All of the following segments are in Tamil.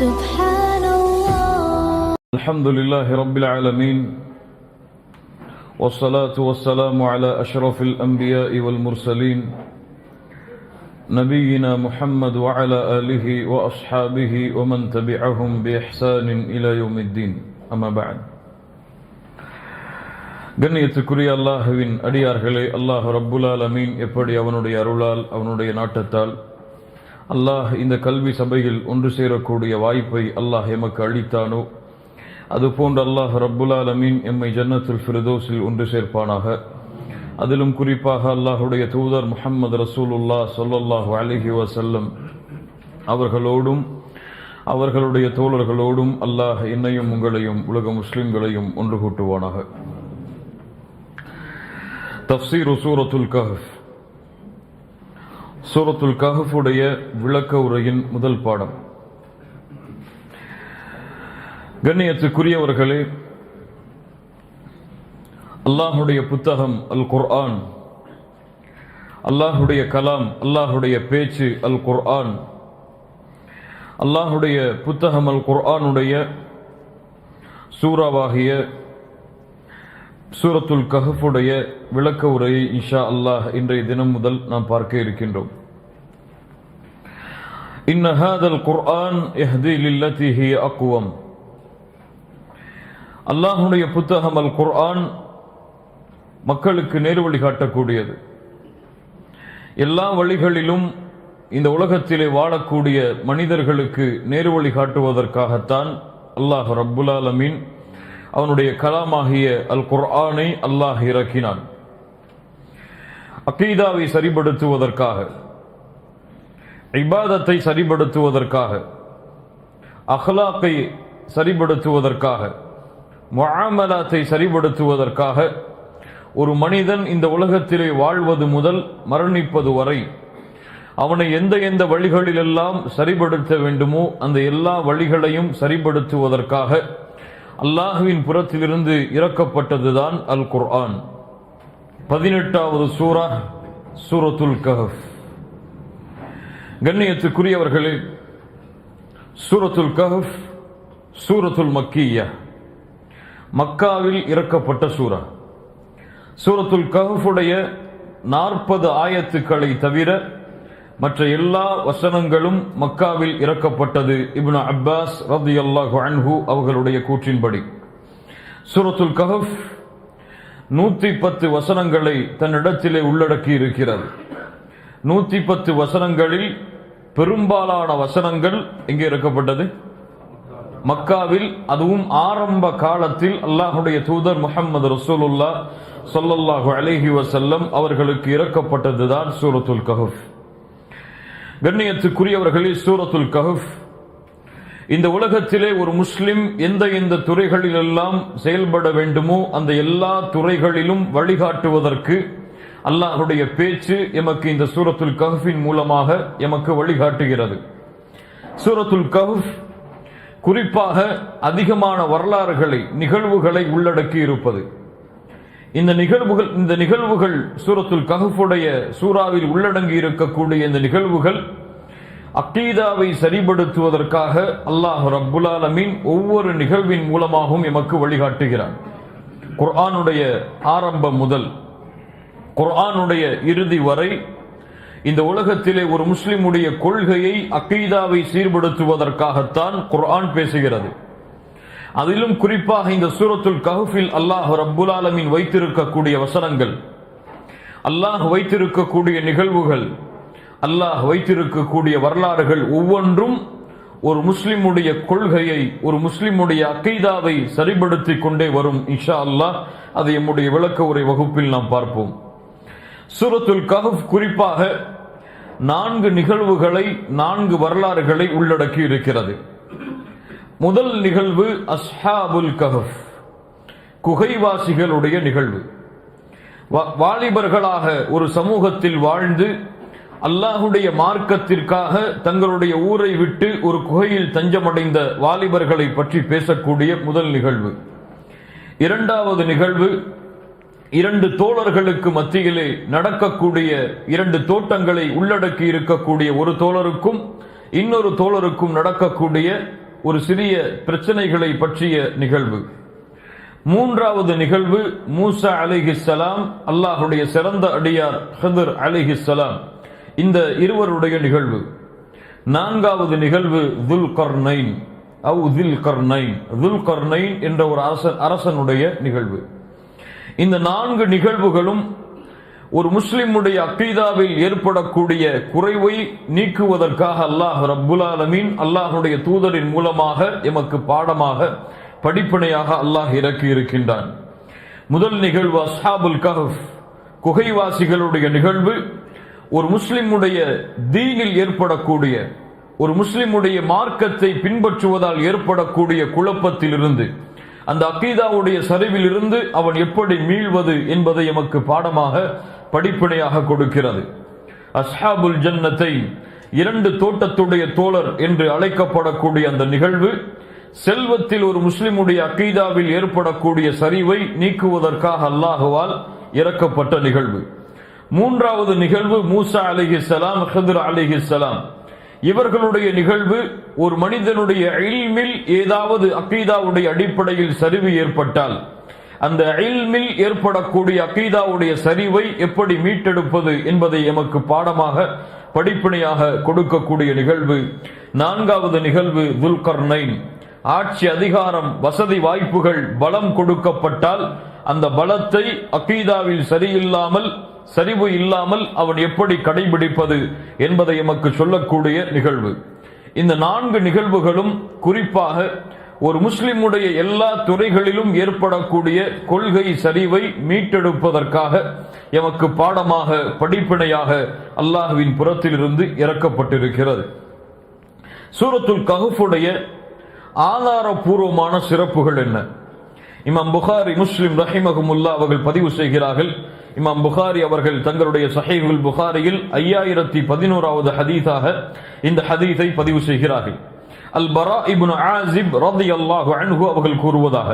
سبحان الله. الحمد لله رب العالمين والصلاة والسلام على أشرف الأنبياء والمرسلين نبينا محمد وعلى آله وأصحابه ومن تبعهم بإحسان إلى يوم الدين. أما بعد. கண்ணியத்துக்குரிய அல்லாஹுவின் அடியார்களே, அல்லாஹ் ரப்புல் ஆலமீன் எப்படி அவனுடைய அருளால் அவனுடைய நாட்டத்தால் அல்லாஹ் இந்த கல்வி சபையில் ஒன்று சேரக்கூடிய வாய்ப்பை அல்லாஹ் எமக்கு அளித்தானோ அதுபோன்று அல்லாஹ் ரப்புல் ஆலமீன் எம்மை ஜன்னத்துல் ஃபிர்தௌஸில் ஒன்று சேர்ப்பானாக. அதிலும் குறிப்பாக அல்லாஹுடைய தூதர் முஹம்மது ரசூலுல்லாஹ் ஸல்லல்லாஹு அலைஹி வஸல்லம் அவர்களோடும் அவர்களுடைய தோழர்களோடும் அல்லாஹ் என்னையும் உங்களையும் உலக முஸ்லிம்களையும் ஒன்று கூட்டுவானாக. தஃப்சீர் சூரத்துல் கஹ்ஃப். சூரத்துல் கஹ்ஃபுடைய விளக்க உரையின் முதல் பாடம். கண்ணியத்துக்குரியவர்களே, அல்லாஹுடைய புத்தகம் அல் குர்ஆன், அல்லாஹுடைய கலாம், அல்லாஹுடைய பேச்சு அல் குர்ஆன், அல்லாஹுடைய புத்தகம் அல் குர்ஆனுடைய சூறாவாகிய சூரத்துல் கஹ்ஃபுடைய விளக்க உரையை இன்ஷா அல்லாஹ் இன்றைய தினம் முதல் நாம் பார்க்க இருக்கின்றோம். இன்ன ஹாதல் குர்ஆன் யஹ்தி லில்லதி ஹிய அக்வம். அல்லாஹுடைய புத்தகம் அல் குர்ஆன் மக்களுக்கு நேர்வழி காட்டக்கூடியது. எல்லா வழிகளிலும் இந்த உலகத்திலே வாழக்கூடிய மனிதர்களுக்கு நேர்வழி காட்டுவதற்காகத்தான் அல்லாஹ் ரப்புல் ஆலமீன் அவனுடைய கலாமாகிய அல் குர்ஆனை அல்லாஹ் இறக்கினான். அகீதாவை சரிபடுத்துவதற்காக, இபாதத்தை சரிபடுத்துவதற்காக, அஹ்லாக்கை சரிபடுத்துவதற்காக, முஆமலாத்தை சரிபடுத்துவதற்காக ஒரு மனிதன் இந்த உலகத்திலே வாழ்வது முதல் மரணிப்பது வரை அவனை எந்த எந்த வழிகளிலெல்லாம் சரிபடுத்த வேண்டுமோ அந்த எல்லா வழிகளையும் சரிபடுத்துவதற்காக அல்லாஹுவின் புறத்திலிருந்து இறக்கப்பட்டதுதான் அல் குர்ஆன். 18வது சூரா சூரத்துல் கஹ்ஃப். கண்ணியத்துக்குரியவர்களே, சூரத்துல் கஹ்ஃப் சூரத்துல் மக்கிய்யா, மக்காவில் இறக்கப்பட்ட சூரா. சூரத்துல் கஹ்ஃபுடைய 40 ஆயத்துக்களை தவிர மற்ற எல்லா வசனங்களும் மக்காவில் இறக்கப்பட்டது. இப்னு அப்பாஸ் ரலியல்லாஹு அன்ஹு அவர்களுடைய கூற்றின்படி சூரத்துல் கஹ்ஃப் 110 வசனங்களை தன்னிடத்திலே உள்ளடக்கி இருக்கிறது. 110 வசனங்களில் பெரும்பாலான வசனங்கள் எங்கே இறக்கப்பட்டது? மக்காவில். அதுவும் ஆரம்ப காலத்தில் அல்லாஹுடைய தூதர் முஹம்மது ரசூலுல்லாஹ் ஸல்லல்லாஹு அலைஹி வஸல்லம் அவர்களுக்கு இறக்கப்பட்டதுதான் சூரத்துல் கஹ்ஃப். கண்ணியத்துக்குரியவர்களே, சூரத்துல் கஹ்ஃப் இந்த உலகத்திலே ஒரு முஸ்லிம் எந்த எந்த துறைகளிலெல்லாம் செயல்பட வேண்டுமோ அந்த எல்லா துறைகளிலும் வழிகாட்டுவதற்கு அல்லாஹுடைய பேச்சு எமக்கு இந்த சூரத்துல் கஹ்ஃபின் மூலமாக எமக்கு வழிகாட்டுகிறது. சூரத்துல் கஹ்ஃப் குறிப்பாக அதிகமான வரலாறுகளை, நிகழ்வுகளை உள்ளடக்கி இருப்பது. இந்த நிகழ்வுகள் சூரத்துல் கஹ்ஃபுடைய சூறாவில் உள்ளடங்கி இருக்கக்கூடிய இந்த நிகழ்வுகள் அகீதாவை சரிபடுத்துவதற்காக அல்லாஹ் ரப்புல் ஆலமீன் ஒவ்வொரு நிகழ்வின் மூலமாகவும் எமக்கு வழிகாட்டுகிறான். குர்ஆனுடைய ஆரம்பம் முதல் குர்ஆனுடைய இறுதி வரை இந்த உலகத்திலே ஒரு முஸ்லிமுடைய கொள்கையை, அகீதாவை சீர்படுத்துவதற்காகத்தான் குர்ஆன் பேசுகிறது. அதிலும் குறிப்பாக இந்த சூரத்துல் கஹ்ஃபில் அல்லாஹ் ரப்புல் ஆலமீன் வைத்திருக்கக்கூடிய வசனங்கள், அல்லாஹ் வைத்திருக்கக்கூடிய நிகழ்வுகள், அல்லாஹ் வைத்திருக்கக்கூடிய வரலாறுகள் ஒவ்வொன்றும் ஒரு முஸ்லிமுடைய கொள்கையை, ஒரு முஸ்லிமுடைய அகீதாவை சரிபடுத்திக் கொண்டே வரும். இன்ஷா அல்லாஹ் அதை நம்முடைய விளக்க உரை வகுப்பில் நாம் பார்ப்போம். சூரத்துல் கஹ்ஃப் குறிப்பாக 4 நிகழ்வுகளை, 4 வரலாறுகளை உள்ளடக்கி இருக்கிறது. முதல் நிகழ்வு அஸ்ஹாபுல் கஹ்ஃப், குகைவாசிகளுடைய நிகழ்வு. வாலிபர்களாக ஒரு சமூகத்தில் வாழ்ந்து அல்லாஹுடைய மார்க்கத்திற்காக தங்களுடைய ஊரை விட்டு ஒரு குகையில் தஞ்சமடைந்த வாலிபர்களை பற்றி பேசக்கூடிய முதல் நிகழ்வு. இரண்டாவது நிகழ்வு இரண்டு தோழர்களுக்கு மத்தியிலே நடக்கக்கூடிய இரண்டு தோட்டங்களை உள்ளடக்கி இருக்கக்கூடிய ஒரு தோழருக்கும் இன்னொரு தோழருக்கும் நடக்கக்கூடிய ஒரு சிறிய பிரச்சனைகளை பற்றிய நிகழ்வு. மூன்றாவது நிகழ்வு மூசா அலைஹிஸ்ஸலாம், அல்லாஹுடைய சிறந்த அடியார் ஹிதர் அலைஹிஸ்ஸலாம், இந்த இருவருடைய நிகழ்வு. நான்காவது நிகழ்வு துல்கர்னைன் என்ற ஒரு அரசனுடைய நிகழ்வு. இந்த 4 நிகழ்வுகளும் ஒரு முஸ்லிமுடைய அக்கீதாவில் ஏற்படக்கூடிய குறைவை நீக்குவதற்காக அல்லாஹ் ரப்புல் ஆலமீன் அல்லாஹுடைய தூதரின் மூலமாக எமக்கு பாடமாக படிப்பினையாக அல்லாஹ் இறக்கி இருக்கின்றான். முதல் நிகழ்வு அஸ்ஹாபுல் கஹஃப், குகைவாசிகளுடைய நிகழ்வு. ஒரு முஸ்லிமுடைய தீனில் ஏற்படக்கூடிய, ஒரு முஸ்லிமுடைய மார்க்கத்தை பின்பற்றுவதால் ஏற்படக்கூடிய குழப்பத்திலிருந்து, அந்த அக்கீதாவுடைய சரிவில் இருந்து அவன் எப்படி மீள்வது என்பதை எமக்கு பாடமாக படிப்பினையாக கொடுக்கிறது. அஸ்ஹாபுல் ஜன்னத்தை, 2 தோட்டத்துடைய தோழர் என்று அழைக்கப்படக்கூடிய அந்த நிகழ்வு செல்வத்தில் ஒரு முஸ்லிமுடைய அக்கீதாவில் ஏற்படக்கூடிய சரிவை நீக்குவதற்காக அல்லாஹுவால் இறக்கப்பட்ட நிகழ்வு. மூன்றாவது நிகழ்வு மூசா அலைஹிஸ்ஸலாம், ஹிதர் அலைஹிஸ்ஸலாம், இவர்களுடைய நிகழ்வு. ஒரு மனிதனுடைய இல்மில் ஏதாவது அக்கீதாவுடைய அடிப்படையில் சரிவு ஏற்பட்டால் அந்த இல்மில் ஏற்படக்கூடிய அக்கீதாவுடைய சரிவை எப்படி மீட்டெடுப்பது என்பதை எமக்கு பாடமாக படிப்பினையாக கொடுக்கக்கூடிய நிகழ்வு. நான்காவது நிகழ்வு துல்கர்னைன், ஆட்சி அதிகாரம் வசதி வாய்ப்புகள் பலம் கொடுக்கப்பட்டால் அந்த பலத்தை அக்கீதாவில் சரியில்லாமல் சரிவு இல்லாமல் அவன் எப்படி கடைபிடிப்பது என்பதை எமக்கு சொல்லக்கூடிய நிகழ்வு. இந்த 4 நிகழ்வுகளும் குறிப்பாக ஒரு முஸ்லிமுடைய எல்லா துறைகளிலும் ஏற்படக்கூடிய கொள்கை சரிவை மீட்டெடுப்பதற்காக எமக்கு பாடமாக படிப்பினையாக அல்லாஹ்வின் புறத்திலிருந்து இறக்கப்பட்டிருக்கிறது. சூரத்துல் கஹ்ஃபுடைய ஆதாரபூர்வமான சிறப்புகள் என்ன? இமாம் புகாரி, முஸ்லிம் ரஹிமஹுமுல்லா அவர்கள் பதிவு செய்கிறார்கள். இமாம் புகாரி அவர்கள் தங்களுடைய ஸஹீஹுல் புகாரியில் 5011வது ஹதீஸாக இந்த ஹதீஸை பதிவு செய்கிறார்கள். அல் பரா இப்னு ஆஸிப் ரலியல்லாஹு அன்ஹு அவர்கள் கூறுவதாக,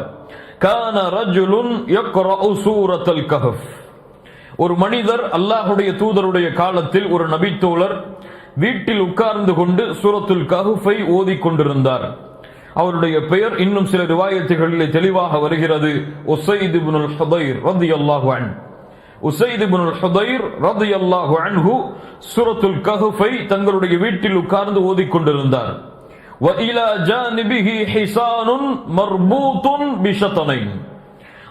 கான ரஜுலுன் யக்ரஉ சூரத்துல் கஹஃப், ஒரு மனிதர் அல்லாஹ்வுடைய தூதருடைய காலத்தில் ஒரு நபித்தோழர் வீட்டில் உட்கார்ந்து கொண்டு சூரத்துல் கஹ்ஃபை ஓதிக் கொண்டிருந்தார். அவருடைய பெயர் இன்னும் சில ரிவாயத்துகளிலே தெளிவாக வருகிறது, உஸைத் இப்னுல் ஹுதைர் ரலியல்லாஹு அன்ஹு. உஸைத் இப்னுல் ஹுதைர் ரலியல்லாஹு அன்ஹு சூரத்துல் கஹ்ஃபை தங்களுடைய வீட்டில் உட்கார்ந்து ஓதிக் கொண்டிருந்தார். வ இலா ஜானிபிஹி ஹிசானுன் மர்பூத்துன் பிஷத்னைன்,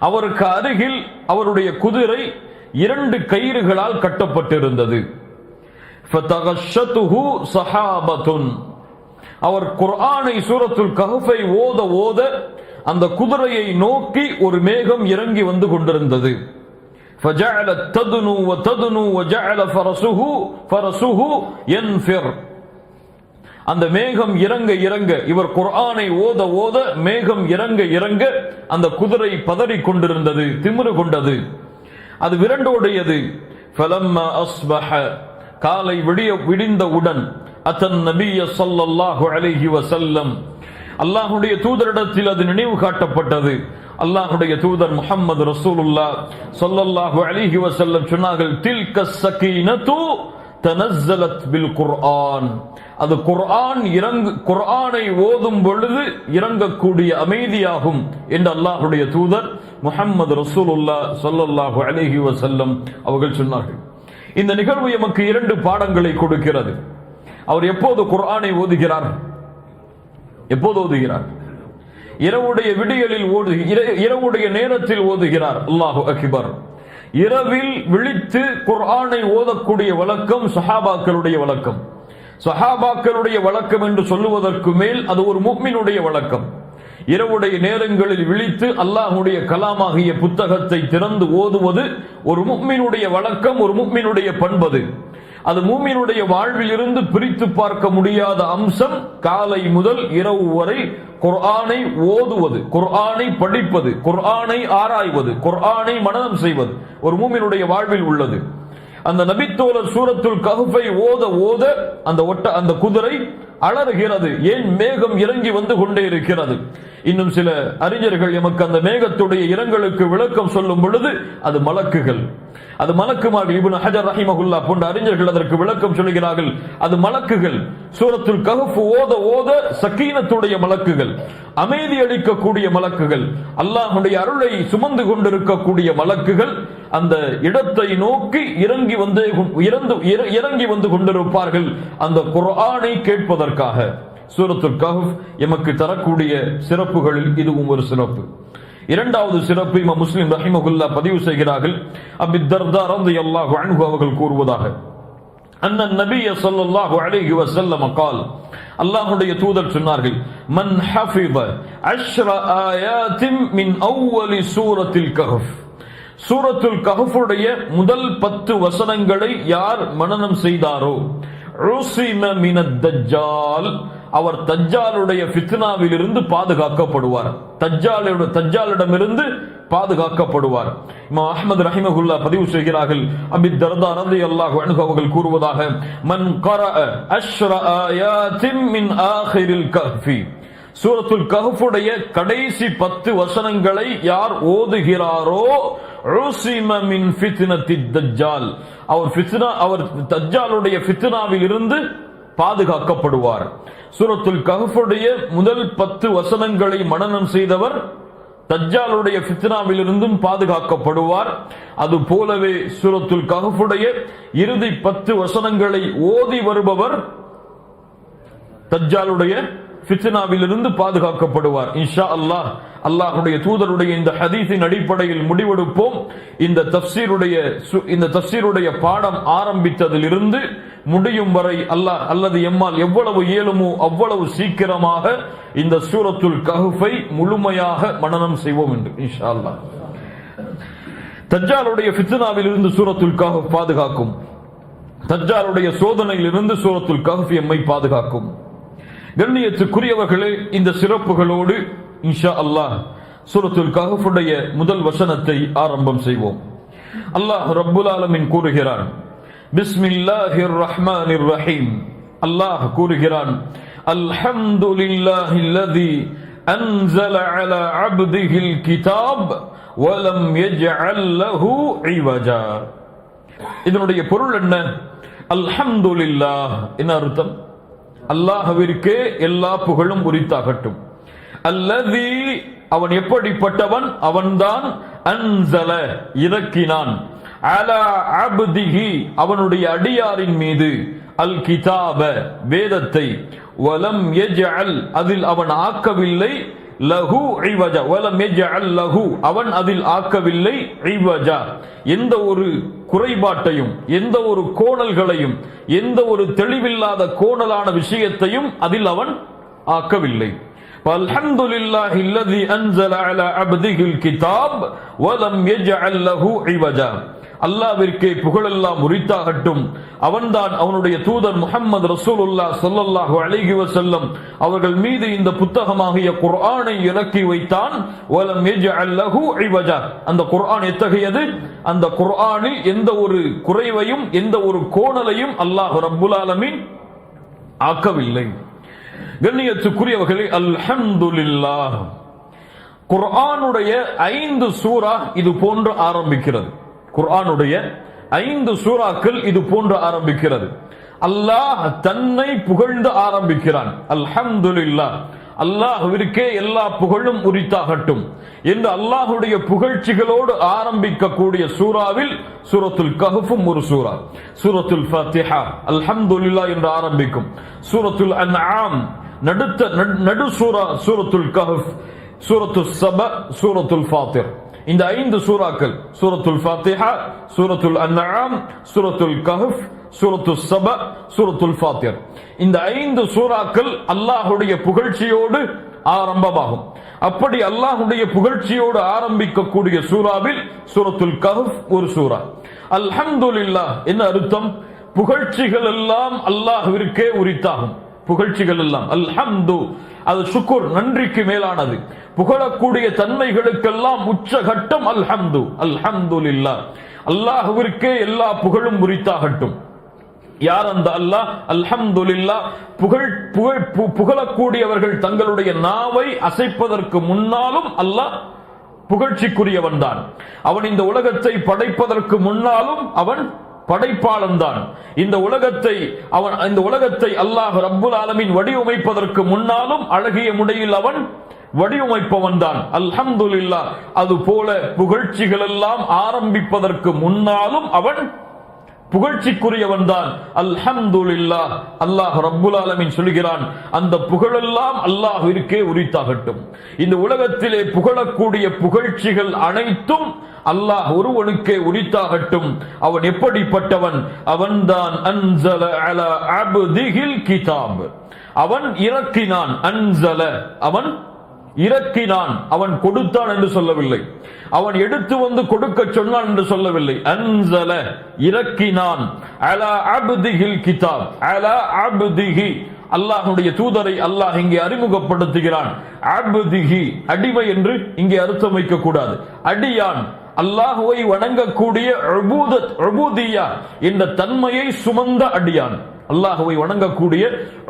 அவருக்கு அருகில் அவருடைய குதிரை 2 கயிறுகளால் கட்டப்பட்டிருந்தது. ஃபதகஷத்துஹு ஸஹாபத்துன், அவர் குர்ஆனை சூரத்துல் கஹ்ஃபை ஓத ஓத அந்த குதிரையை நோக்கி ஒரு மேகம் இறங்கி வந்து கொண்டிருந்தது. فجعلت تدنو وتدنو وجعل فرسه ينفر, அந்த மேகம் இறங்க இறங்க, இவர் குர்ஆனை ஓத ஓத மேகம் இறங்க இறங்க அந்த குதிரை பதறிக் கொண்டிருந்தது, திமிரு கொண்டது, அது விரண்டோடியது. فلما أصبح, காலை விடிந்தவுடன் அத்தன் நபிய ஸல்லல்லாஹு அலைஹி வஸல்லம், அல்லாஹ்வுடைய தூதரிடத்தில் அது நினைவு காட்டப்பட்டது. அல்லாஹ்வுடைய தூதர் முஹம்மது ரசூலுல்லாஹ் ஸல்லல்லாஹு அலைஹி வஸல்லம் சொன்னார்கள், தில்க ஸகீனத்து தனஸ்ஸலத் பில் குர்ஆன், அது குர்ஆனை ஓதும் பொழுது இறங்கக்கூடிய அமைதியாகும் என்று அல்லாஹ்வுடைய தூதர் முஹம்மது ரசூலுல்லாஹ் ஸல்லல்லாஹு அலைஹி வஸல்லம் அவர்கள் சொன்னார்கள். இந்த நிகழ்வு எமக்கு 2 பாடங்களை கொடுக்கிறது. அவர் எப்போது குர்ஆனை ஓதுகிறார்? எப்போது ஓதுகிறார்? இரவுடைய விடியலில் இரவுடைய நேரத்தில் ஓதுகிறார். அல்லாஹு அக்பர். இரவில் விழித்து குர்ஆனை ஓதக்கூடிய வழக்கம் சஹாபாக்களுடைய வழக்கம். சஹாபாக்களுடைய வழக்கம் என்று சொல்லுவதற்கு மேல் அது ஒரு முஃமினுடைய வழக்கம். இரவுடைய நேரங்களில் விழித்து அல்லாஹ்வுடைய கலாமாகிய புத்தகத்தை திறந்து ஓதுவது ஒரு முஃமினுடைய வழக்கம், ஒரு முஃமினுடைய பண்பது. அது மூமினுடைய வாழ்வில் இருந்து பிரித்து பார்க்க முடியாத அம்சம். காலை முதல் இரவு வரை குர்ஆனை ஓதுவது, குர்ஆனை படிப்பது, குர்ஆனை ஆராய்வது, குர்ஆனை மனனம் செய்வது ஒரு மூமினுடைய வாழ்வில் உள்ளது. அந்த நபித்தோழர் சூரத்துல் கஹ்ஃபை ஓத ஓத அந்த குதிரை அலறுகிறது. ஏன்? மேகம் இறங்கி வந்து கொண்டே இருக்கிறது. இன்னும் சில அறிஞர்கள் எமக்கு அந்த மேகத்துடைய இரங்கலுக்கு விளக்கம் சொல்லும் பொழுது அது மலக்குகள், அது மலக்குமார்கள். இப்னு ஹஜர் ரஹிமஹுல்லாஹ் போன்ற அறிஞர்கள் அதற்கு விளக்கம் சொல்கிறார்கள், அது மலக்குகள். சூரத்துல் கஹ்ஃப் ஓத ஓத சக்கீனத்துடைய மலக்குகள், அமைதி அளிக்கக்கூடிய மலக்குகள், அல்லாஹ்வுடைய அருளை சுமந்து கொண்டிருக்கக்கூடிய மலக்குகள் அந்த இடத்தை நோக்கி இறங்கி வந்து கொண்டிருப்பார்கள் அந்த குர்ஆனை கேட்பதற்காக. சூரத்துல் கஹ்ஃப் எமக்கு தரக்கூடிய சிறப்புகளில் இதுவும் ஒரு சிறப்பு. இரண்டாவது சிறப்பு இமாம் முஸ்லிம் ரஹிமஹுல்லாஹ் பதிவு செய்கிறார்கள். அபூ தர்தா ரலியல்லாஹு அன்ஹு அவர்கள் கூறுவதாக, அன்ன நபிய ஸல்லல்லாஹு அலைஹி வஸல்லம் قال, அல்லாஹ்வுடைய தூதர் சொன்னார்கள், மன் ஹஃபித 10 ஆயாத்தின் மின் அவ்வலி சூரத்தில் கஹ்ஃப், சூரத்துல் கஹ்ஃபுடைய முதல் 10 வசனங்களை யார் மனனம் செய்தாரோ, உஸிம மினத் தஜ்ஜால், அவர் தஜ்ஜாலுடைய ஃபித்னாவில் இருந்து பாதுகாக்கப்படுவார், தஜ்ஜாலிடமிருந்து பாதுகாக்கப்படுவார். இமாம் அஹ்மத் ரஹிமஹுல்லாஹ் பதிவு செய்கிறார்கள், அபூ தர்தா ரலியல்லாஹு அன்ஹு அவர்கள் கூறுவதாக, மன் கரஅ 10 ஆயாத்தின் மின் ஆகிரில் கஹ்ஃபி, சூரத்துல் கஹ்ஃபுடைய கடைசி 10 வசனங்களை யார் ஓதுகிறாரோ, உஸிம மின் ஃபித்னத்தித் தஜ்ஜால், அவர் தஜ்ஜாலுடைய ஃபித்னாவில் இருந்து பாதுகாக்கப்படுவார். சூரத்துல் கஹ்ஃபுடைய முதல் 10 வசனங்களை மனனம் செய்தவர் தஜ்ஜாலுடைய ஃபித்னாவில் இருந்தும் பாதுகாக்கப்படுவார். அது போலவே சூரத்துல் கஹ்ஃபுடைய இறுதி 10 வசனங்களை ஓதி வருபவர் தஜ்ஜாலுடைய ஃபித்னாவில் இருந்து பாதுகாக்கப்படுவார். இன்ஷா அல்லாஹ் அல்லாஹ்வுடைய தூதருடைய இந்த ஹதீஸின் அடிப்படையில் முடிவெடுப்போம். இந்த தஃப்சீருடைய பாடம் ஆரம்பித்ததிலிருந்து முடியும் வரை அல்லாஹ் அல்லது எம்மால் எவ்வளவு இயலுமோ அவ்வளவு சீக்கிரமாக இந்த சூரத்துல் கஹ்ஃபை முழுமையாக மனனம் செய்வோம் என்று இன்ஷா அல்லாஹ். தஜ்ஜாலுடைய ஃபித்னாவில் இருந்து சூரத்துல் கஹ்ஃப் பாதுகாக்கும், தஜ்ஜாலுடைய சோதனையில் இருந்து சூரத்துல் கஹ்ஃப் எம்மை பாதுகாக்கும். கண்ணியத்துக்குரியவர்களே, இந்த சிறப்புகளோடு இன்ஷா அல்லாஹ் சூரத்துல் கஹ்ஃபுடைய முதல் வசனத்தை ஆரம்பம் செய்வோம். அல்லாஹ் ரப்புல் ஆலமீன் கூறுகிறான், பிஸ்மில்லாஹிர் ரஹ்மானிர் ரஹீம். அல்லாஹ் கூறுகிறான், அல்ஹம்துலில்லாஹில்லதி அன்ஸல அலா அப்திஹில் கிதாப் வலம் யஜ்அல் லஹு இவஜா. இதனுடைய பொருள் என்ன? அல்ஹம்துலில்லாஹ் என்ன அர்த்தம்? அல்லாஹ்விற்கே எல்லா புகழும் உரித்தாகட்டும். அல்லதி, அவன் எப்படிப்பட்டவன்? அவன்தான் அன்ஸல இறக்கினான், அலா அப்திஹி அவனுடைய அடியாரின் மீது, அல் கிதாப வேதத்தை, வலம் யஜ்அல் அதில் அவன் ஆக்கவில்லை, லஹு இவஜா வலம் யஜ்அல் லஹு அவன் அதில் ஆக்கவில்லை, இவஜா எந்த ஒரு குறைபாட்டையும் எந்த ஒரு கோணல்களையும் எந்த ஒரு தெளிவில்லாத கோணலான விஷயத்தையும் அதில் அவன் ஆக்கவில்லை. அல்ஹம்துலில்லாஹில்லதி அன்ஸல அலா அப்திஹில் கிதாப் வலம் யஜ்அல் லஹு இவஜா. அல்லாஹ்விற்கே புகழெல்லாம் உரித்தாகட்டும். அவன்தான் அவனுடைய தூதர் முஹம்மது ரசூலுல்லாஹ் ஸல்லல்லாஹு அலைஹி வஸல்லம் அவர்கள் மீது இந்த புத்தகமாகிய குர்ஆனை இறக்கி வைத்தான். வலம் யஜ்அல் லஹு இவஜா. அந்த குர்ஆன் எத்தகையது? அந்த குர்ஆனில் எந்த ஒரு குறைவையும் எந்த ஒரு கோணலையும் அல்லாஹ் ரப்புல் ஆலமீன் ஆக்கவில்லை. கண்ணியத்துக்குரியவர்களே, அல்ஹம்துலில்லாஹ். குர்ஆனுடைய 5 சூரா இது போன்று ஆரம்பிக்கிறது. குர்ஆனுடைய 5 சூறாக்கள் இது போன்று ஆரம்பிக்கிறது. அல்லாஹ் தன்னை புகழ்ந்து ஆரம்பிக்கிறான். அல்ஹம்துலில்லாஹ், அல்லாஹ்விற்கே எல்லா புகழும் உரித்தாகட்டும் என்று அல்லாஹ்வுடைய புகழ்ச்சிகளோடு ஆரம்பிக்கக்கூடிய சூறாவில் சூரத்துல் கஹ்ஃபும் ஒரு சூரா. சூரத்துல் ஃபாத்திஹா அல்ஹம்துலில்லாஹ் என்று ஆரம்பிக்கும். சூரத்துல் அன்ஆம் நடு சூரா சூரத்துல் கஹ்ஃப், சூரத்துல் சபா, சூரத்துல் ஃபாத்திர். இந்த 5 சூறாக்கள் சூரத்துல் ஃபாத்திஹா, சூரத்துல் அன்ஆம், சூரத்துல் கஹ்ஃப், சூரத்துல் சபா, சூரத்துல் ஃபாத்திர். இந்த 5 சூறாக்கள் அல்லாஹ்வுடைய புகழ்ச்சியோடு ஆரம்பமாகும். அப்படி அல்லாஹ்வுடைய புகழ்ச்சியோடு ஆரம்பிக்கக்கூடிய சூறாவில் சூரத்துல் கஹ்ஃப் ஒரு சூரா. அல்ஹம்துலில்லாஹ் என்ன அர்த்தம்? புகழ்ச்சிகள் எல்லாம் அல்லாஹ்விற்கே உரித்தாகும். புகழ்ச்சிகள் எல்லாம் அல்ஹம்து, அது ஷுக்ர், நன்றிக்கு மேலானது. புகழக்கூடிய தன்மைகளுக்கெல்லாம் உச்சகட்டம் அல்ஹம்து. அல்ஹம்துலில்லாஹ், அல்லாஹ்விற்கே எல்லா புகழும் உரித்தாகட்டும். யார் அந்த அல்லாஹ்? அல்ஹம்துலில்லாஹ், புகழக்கூடியவர்கள் தங்களுடைய நாவை அசைப்பதற்கு முன்னாலும் அல்லாஹ் புகழ்ச்சிக்குரியவன் தான். அவன் இந்த உலகத்தை படைப்பதற்கு முன்னாலும் அவன் படைப்பாளன் தான். இந்த உலகத்தை அல்லாஹ் ரப்புல் ஆலமீன் வடிவமைப்பதற்கு முன்னாலும் அழகிய முறையில் அவன் வடிவமைப்பவன் தான். அல்ஹம்துலில்லாஹ், அது போல புகழ்ச்சிகள் எல்லாம் ஆரம்பிப்பதற்கு முன்னாலும் அவன் புகழ்ச்சிக்குரியவன் தான். அல்ஹம்துலில்லாஹ், அல்லாஹ் ரப்புல் ஆலமீன் சொல்கிறான், அந்த புகழெல்லாம் அல்லாஹ்விற்கே உரித்தாகட்டும். இந்த உலகத்திலே புகழக்கூடிய புகழ்ச்சிகள் அனைத்தும் அல்லாஹ் ஒருவனுக்கே உரித்தாகட்டும். அவன் எப்படிப்பட்டவன்? அவன்தான் அன்ஸல அலா அப்திஹில் கிதாப், அவன் இறக்கினான். அன்ஸல, அவன் இறக்கினான், அவன் கொடுத்தான் என்று சொல்லவில்லை. அவன் எடுத்து வந்து கொடுக்க சொன்னான் என்று சொல்லவில்லை. அன்ஸல, இறக்கினான். அலா அப்திஹில் கிதாப், அலா அப்திஹி, அல்லாஹ்வுடைய தூதரை அல்லாஹ் இங்கே அறிமுகப்படுத்துகிறான். அப்திஹி, அடிமை என்று இங்கே அர்த்தம் வைக்க கூடாது. அடியான், அல்லாஹ்வை வணங்கக்கூடிய உபூதியா என்ற தன்மையை சுமந்த அடியான். அல்லாஹ்வை வணங்கக்கூடிய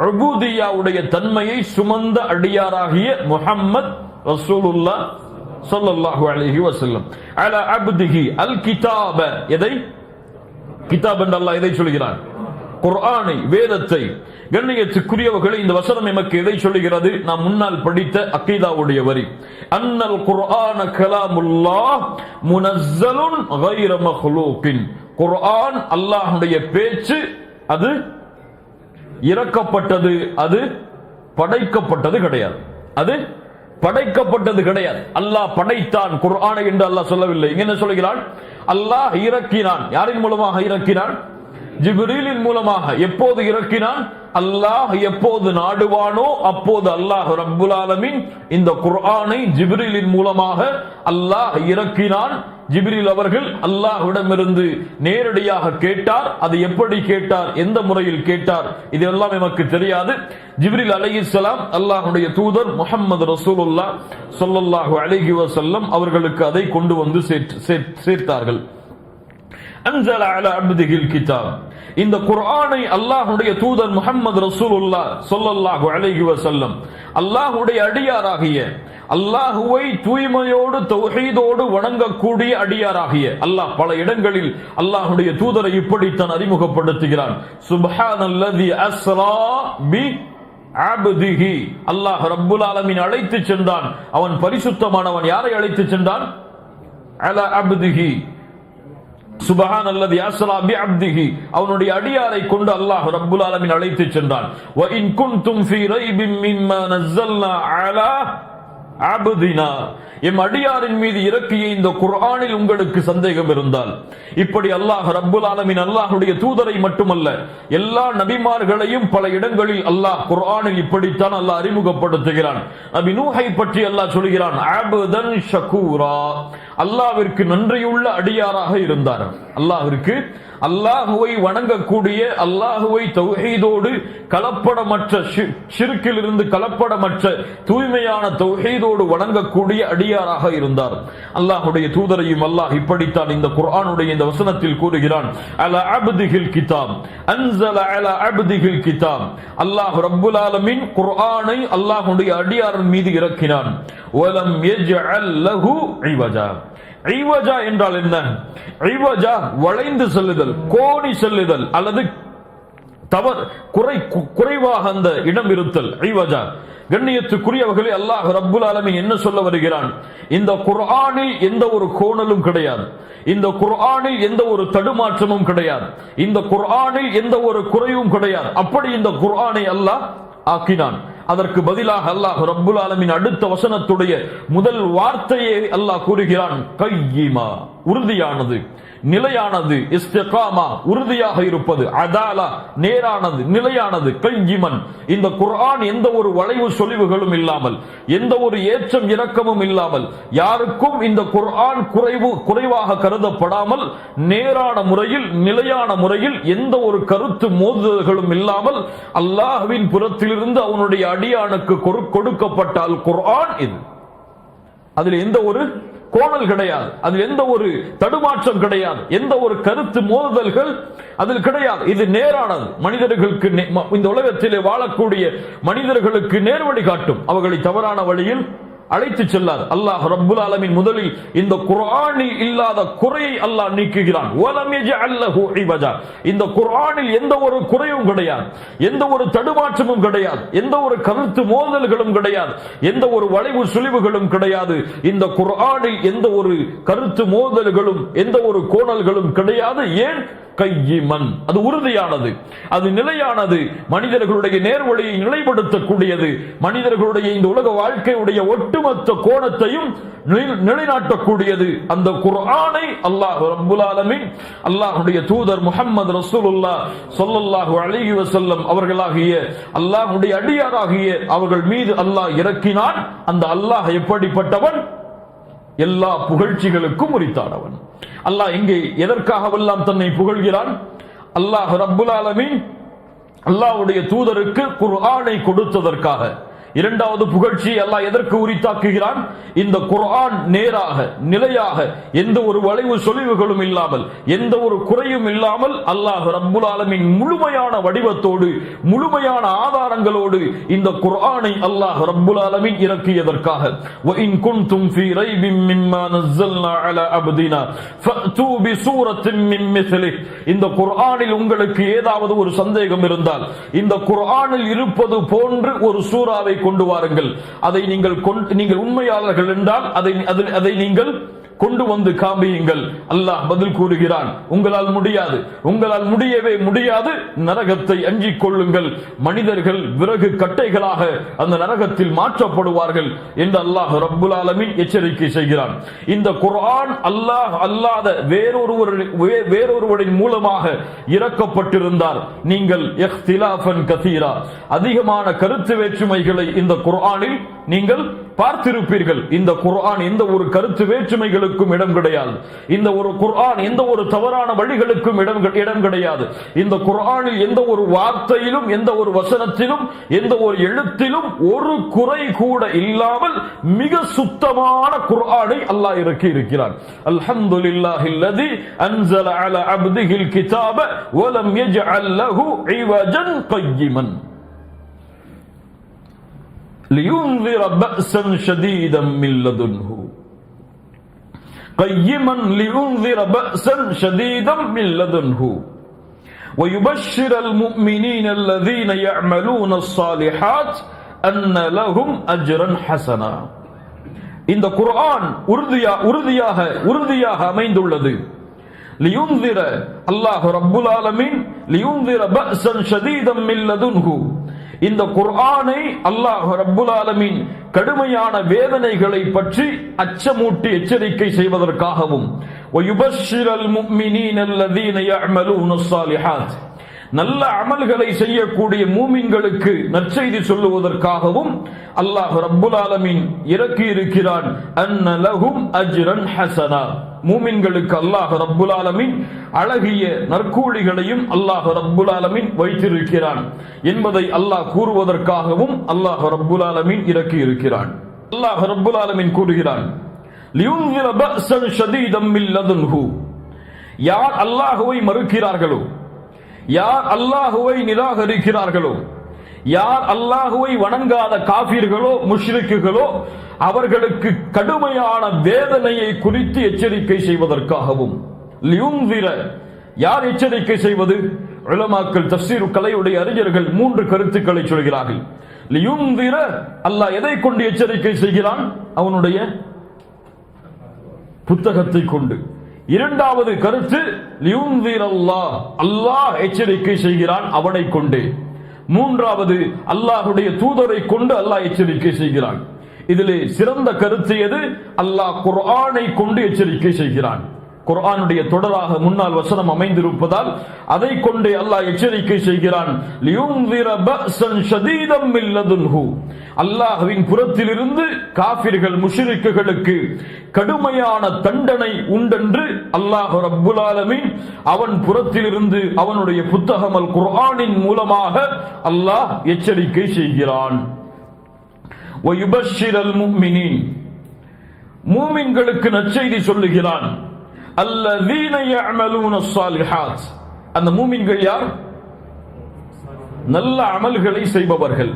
உபூதியாவுடைய தன்மையை சுமந்த அடியாராகிய முஹம்மத் ரசூலுல்லாஹ் ஸல்லல்லாஹு அலைஹி வஸல்லம். அலா அப்திஹி அல் கிதாப, எதை கிதாப் என்று அல்லாஹ் எதை சொல்கிறான்? குர்ஆனை, வேதத்தை. கண்ணியத்துக்குரியவர்களே, இந்த வசனம் நமக்கு எதை சொல்கிறது? நாம் முன்னால் படித்த அகீதாவுடைய வரி, அன்னல் குர்ஆன கலாமுல்லாஹ் முனஸ்ஸலுன் கைர மக்லூகின். குர்ஆன் அல்லாஹ்வுடைய பேச்சு, அது இறக்கப்பட்டது, அது படைக்கப்பட்டது கிடையாது. அது படைக்கப்பட்டது கிடையாது. அல்லாஹ் படைத்தான் குர்ஆனை என்று அல்லாஹ் சொல்லவில்லை. இங்க என்ன சொல்கிறான்? அல்லாஹ் இறக்கினான். யாரின் மூலமாக இறக்கினான்? ஜிப்ரீலின் மூலமாக. எப்போது இறக்கினான்? அல்லாஹ் எப்போது நாடுவானோ அப்போது அல்லாஹ் ரப்புல் ஆலமீன் இந்த குர்ஆனை ஜிப்ரீலின் மூலமாக அல்லாஹ் இறக்கினான். ஜிப்ரீல் அவர்கள் அல்லாஹ்விடமிருந்து நேரடியாக கேட்டார். அது எப்படி கேட்டார், எந்த முறையில் கேட்டார், இதெல்லாம் நமக்கு தெரியாது. ஜிப்ரீல் அலைஹிஸ்ஸலாம் அல்லாஹ்வுடைய தூதர் முஹம்மது ரசூலுல்லாஹ் ஸல்லல்லாஹு அலைஹி வஸல்லம் அவர்களுக்கு அதை கொண்டு வந்து சேர்த்தார்கள். அன்ஸல அலா அப்திஹில் கிதாப், இந்த குர்ஆனை அல்லாஹ்வுடைய தூதர் முஹம்மது ரசூலுல்லாஹ் ஸல்லல்லாஹு அலைஹி வஸல்லம் அல்லாஹ்வுடைய அடியாராகிய, அல்லாஹ்வை தூய்மையோடு தௌஹீதோடு வணங்கக்கூடிய அடியாராகிய அல்லாஹ் பல இடங்களில் அல்லாஹ்வுடைய தூதரை இப்படித்தான் அறிமுகப்படுத்துகிறான். சுப்ஹானல்லதி அஸ்ரா பி அப்திஹி, அல்லாஹ் ரப்புல் ஆலமீன் அழைத்து சென்றான். அவன் பரிசுத்தமானவன். யாரை அழைத்து சென்றான்? அலா அப்திஹி, சுப்ஹானல்லதி அஸ்ரா பி அப்திஹி, அவனுடைய அடியாரை கொண்டு அல்லாஹ் ரப்புல் ஆலமீன் அழைத்து சென்றான். வ இன் குன்தும் ஃபீ ரைபின் மிம்மா நஸல்னா அலா அப்தினா, எம் அடியாரின் மீது இறக்கிய இந்த குர்ஆனில் உங்களுக்கு சந்தேகம் இருந்தால். இப்படி அல்லாஹ் ரப்புல் ஆலமீன் அல்லாஹ்வுடைய தூதரை மட்டுமல்ல, எல்லா நபிமார்களையும் பல இடங்களில் அல்லாஹ் குர்ஆனில் இப்படித்தான் அல்லாஹ் அறிமுகப்படுத்துகிறான். நபி நூஹை பற்றி அல்லாஹ் சொல்கிறான், அப்தன் ஷகூரா, அல்லாஹ்விற்கு நன்றியுள்ள அடியாராக இருந்தார். அல்லாஹ்விற்கு, அல்லாஹுவை வணங்கக்கூடிய, அல்லாஹுவை தௌஹீதோடு கலப்படமற்ற, ஷிர்கிலிருந்து கலப்படமற்ற தூய்மையான தௌஹீதோடு வணங்கக்கூடிய அடியாராக இருந்தார். அல்லாஹ்வுடைய தூதரையும் அல்லாஹ் இப்படித்தான் இந்த குர்ஆனுடைய இந்த வசனத்தில் கூறுகிறான். அலா அப்திஹில் கிதாப், அன்ஸல அலா அப்திஹில் கிதாப், அல்லாஹ் ரப்புல் ஆலமீன் குர்ஆனை அல்லாஹ்வுடைய அடியாரின் மீது இறக்கினான். வலம் யஜ்அல் லஹு இவஜா. ஐவஜா என்றால் என்ன? ஐவஜா வளைந்து செல்லுதல், கோணி செல்லுதல், அல்லது தவறு குறைவாக அந்த இடம் இருத்தல். ஐவஜா. கண்ணியத்துக்குரியவர்களே, அல்லாஹ் ரப்புல் ஆலமீன் என்ன சொல்ல வருகிறான்? இந்த குர்ஆனில் எந்த ஒரு கோணலும் கிடையாது. இந்த குர்ஆனில் எந்த ஒரு தடுமாற்றமும் கிடையாது. இந்த குர்ஆனில் எந்த ஒரு குறைவும் கிடையாது. அப்படி இந்த குர்ஆனை அல்லாஹ் ஆக்கினான். அதற்கு பதிலாக அல்லாஹ் ரப்புல் ஆலமீன் அடுத்த வசனத்துடைய முதல் வார்த்தையை அல்லாஹ் கூறுகிறான், கையிமா, உறுதியானது, நிலையானது, இஸ்திகாமா, உறுதியாக இருப்பது, அதாலா, நேரானது, நிலையானது, கையிமன். இந்த குர்ஆன் எந்த ஒரு வளைவு சொலிவுகளும் இல்லாமல், எந்த ஒரு ஏற்றம் இறக்கமும் இல்லாமல், யாருக்கும் இந்த குர்ஆன் குறைவாக கருதப்படாமல், நேரான முறையில், நிலையான முறையில், எந்த ஒரு கருத்து மோதுதல்களும் இல்லாமல் அல்லாஹ்வின் புறத்திலிருந்து அவனுடைய அடியானுக்கு கொடுக்கப்பட்ட அல் குர்ஆன் இது. அதில் எந்த ஒரு கோணல் கிடையாது, அதில் எந்த ஒரு தடுமாற்றம் கிடையாது, எந்த ஒரு கருத்து மோதுதல்கள் அதில் கிடையாது. இது நேரானது. மனிதர்களுக்கு இந்த உலகத்திலே வாழக்கூடிய மனிதர்களுக்கு நேர்வழி காட்டும், அவர்களை தவறான வழியில் அழைத்து செல்லாது. அல்லாஹ் ரப்புல் ஆலமீன் முதலில் இந்த குர்ஆனில் இல்லாத குறையை அல்லாஹ் நீக்குகிறான். வலம் யஜஅல் லஹு இவஜா. இந்த குர்ஆனில் எந்த ஒரு குறையும் கிடையாது, எந்த ஒரு தடுமாற்றமும் கிடையாது, எந்த ஒரு கருத்து மோதல்களும் கிடையாது, எந்த ஒரு வளைவு சுழிவுகளும் கிடையாது. இந்த குர்ஆனில் எந்த ஒரு கருத்து மோதல்களும் எந்த ஒரு கோணல்களும் கிடையாது. ஏன்? கையிமன், அது உறுதியானது, அது நிலையானது, மனிதர்களுடைய நேர்வழியை நிலைப்படுத்தக்கூடியது, மனிதர்களுடைய இந்த உலக வாழ்க்கையுடைய ஒட்டுமொத்த கோணத்தையும் நிலைநாட்டக்கூடியது. அந்த குர்ஆனை அல்லாஹ் ரப்புல் ஆலமீன் அல்லாஹ்வுடைய தூதர் முஹம்மது ரசூலுல்லாஹ் ஸல்லல்லாஹு அலைஹி வஸல்லம் அவர்களாகிய அல்லாஹ்வுடைய அடியாராகிய அவர்கள் மீது அல்லாஹ் இறக்கினான். அந்த அல்லாஹ் எப்படிப்பட்டவன்? எல்லா புகழ்ச்சிகளுக்கும் உரித்தானவன். அல்லாஹ் எங்கே எதற்காகவெல்லாம் தன்னை புகழ்கிறான்? அல்லாஹ் ரப்புல் ஆலமீன் அல்லாஹ்வுடைய தூதருக்கு குர்ஆனை கொடுத்ததற்காக. இரண்டாவது புகழ்ச்சி அல்லாஹ் எதற்கு உரித்தாக்குகிறான்? இந்த குர்ஆன் நேராக நிலையாக எந்த ஒரு வளைவு சொலிவுகளும் இல்லாமல் எந்த ஒரு குறையும் இல்லாமல் அல்லாஹ் ரப்புல் ஆலமீன் முழுமையான வடிவத்தோடு முழுமையான ஆதாரங்களோடு இந்த குர்ஆனை அல்லாஹ் ரப்புல் ஆலமீன் இறக்கியதற்காக. வ இன் குன்தும் ஃபீ ரைபின் மிம்மா நஸல்னா அலா அப்தினா ஃபஅது பிசூரத்தின் மின் மிஸ்லிஹ். இந்த குர்ஆனில் உங்களுக்கு ஏதாவது ஒரு சந்தேகம் இருந்தால் இந்த குர்ஆனில் இருப்பது போன்று ஒரு சூராவை கொண்டு வாருங்கள். அதை நீங்கள் உண்மையாளர்கள் என்றால் அதை நீங்கள் கொண்டு வந்து காமியுங்கள். அல்லாஹ் பதில் கூறுகிறான், உங்களால் முடியாது, உங்களால் முடியவே முடியாது, நரகத்தை அஞ்சிக் கொள்ளுங்கள், மனிதர்கள் விறகு கட்டைகளாக அந்த நரகத்தில் மாற்றப்படுவார்கள் என்று அல்லாஹ் ரப்புல் ஆலமீன் எச்சரிக்கை செய்கிறான். இந்த குர்ஆன் அல்லாஹ் அல்லாத வேறொருவரின் மூலமாக இறக்கப்பட்டிருந்தால் நீங்கள் இஹ்திலாஃபன் கதீரா அதிகமான கருத்து வேற்றுமைகளை இந்த குர்ஆனில் நீங்கள் பார்த்திருப்பீர்கள். இந்த குர்ஆன் எந்த ஒரு கருத்து வேற்றுமைகளுக்கும் இடம் கிடையாது. இந்த ஒரு குர்ஆன் எந்த ஒரு தவறான வழிகளுக்கும் இடம் கிடையாது. இந்த குர்ஆனில் எந்த ஒரு வார்த்தையிலும் எந்த ஒரு வசனத்திலும் எந்த ஒரு எழுத்திலும் ஒரு குறை கூட இல்லாமல் மிக சுத்தமான குர்ஆனை அல்லாஹ் இறக்கி இருக்கிறான். அல்ஹம்துலில்லாஹில்லதி அன்ஸல அலா அப்திஹில் கிதாப வ லம் யஜஅல் லஹு இவஜன் கையிமன் لينذر بأسا شديدا من لدنه قيما لينذر بأسا شديدا من لدنه ويبشر المؤمنين الذين يعملون الصالحات أن لهم أجرا حسنا. இந்த குர்ஆன் உறுதியாக அமைந்துள்ளது. லியுன்திர அல்லாஹ் ரப்புல் ஆலமீன் லியுன்திர பஅஸன் ஷதீதன் மின் லதுன்ஹு. இந்த குர்ஆனை அல்லாஹ் ரப்புல் ஆலமீன் கடுமையான வேதனைகளை பற்றி அச்சமூட்டி எச்சரிக்கை செய்வதற்காகவும் வயுபஷ்ஷிரல் முஃமினீன அல்லதீன யஅமலூன ஸ்ஸாலிஹாத் நல்ல அமல்களை செய்யக்கூடிய மூமின்களுக்கு நற்செய்தி சொல்லுவதற்காகவும் அல்லாஹ் ரப்புல் ஆலமீன் இறக்கி இருக்கிறான். அன்ன லஹும் அஜ்ரன் ஹஸனா. மூமின்களுக்கு அல்லாஹ் ரப்புல் ஆலமீன் அழகிய நற்கூலிகளையும் அல்லாஹ் ரப்புல் ஆலமீன் வைத்திருக்கிறான் என்பதை அல்லாஹ் கூறுவதற்காகவும் அல்லாஹ் ரப்புல் ஆலமீன் இறக்கி இருக்கிறான். அல்லாஹ் ரப்புல் ஆலமீன் கூறுகிறான், லியுன்ஸிர பஅஸன் ஷதீதன் மின் லதுன்ஹு. யார் அல்லாஹ்வை மறுக்கிறார்களோ, யார் அல்லாஹுவை நிராகரிக்கிறார்களோ, யார் அல்லாஹுவை வணங்காத காஃபிர்களோ முஷ்ரிக்குகளோ அவர்களுக்கு கடுமையான வேதனையை குறித்து எச்சரிக்கை செய்வதற்காகவும். லியுன்ஸிர யார் எச்சரிக்கை செய்வது? உலமாக்கள் தஃசீர் கலையுடைய அறிஞர்கள் 3 கருத்துக்களை சொல்கிறார்கள். லியுன்ஸிர அல்லாஹ் எதை கொண்டு எச்சரிக்கை செய்கிறான்? அவனுடைய புத்தகத்தை கொண்டு. இரண்டாவது கருத்து லியுன்ஸிர அல்லாஹ் எச்சரிக்கை செய்கிறான் அவனை கொண்டு. மூன்றாவது அல்லாஹ்வுடைய தூதரை கொண்டு அல்லாஹ் எச்சரிக்கை செய்கிறான். இதிலே சிறந்த கருத்து எது? அல்லாஹ் குர்ஆனை கொண்டு எச்சரிக்கை செய்கிறான். குர்ஆனுடைய தொடராக முன்னால் வசனம் அமைந்திருப்பதால் அதை கொண்டே அல்லாஹ் எச்சரிக்கை செய்கிறான். லியுன்ஸிர பஅஸன் ஷதீதன் மின் லதுன்ஹு. அல்லாஹ்வின் புறத்திலிருந்து காஃபிர்கள் முஷ்ரிக்குகளுக்கு கடுமையான தண்டனை உண்டென்று அல்லாஹ் ரப்புல் ஆலமீன் அவன் புறத்திலிருந்து அவனுடைய புத்தகம் அல் குர்ஆனின் மூலமாக அல்லாஹ் எச்சரிக்கை செய்கிறான். வயுபஷ்ஷிரல் முஃமினீன். மூமின்களுக்கு நற்செய்தி சொல்லுகிறான். அல்லதீன யஅமலூன ஸாலிஹாத். அந்த மூமின்கள் யார்? நல்ல அமல்களை செய்பவர்கள்.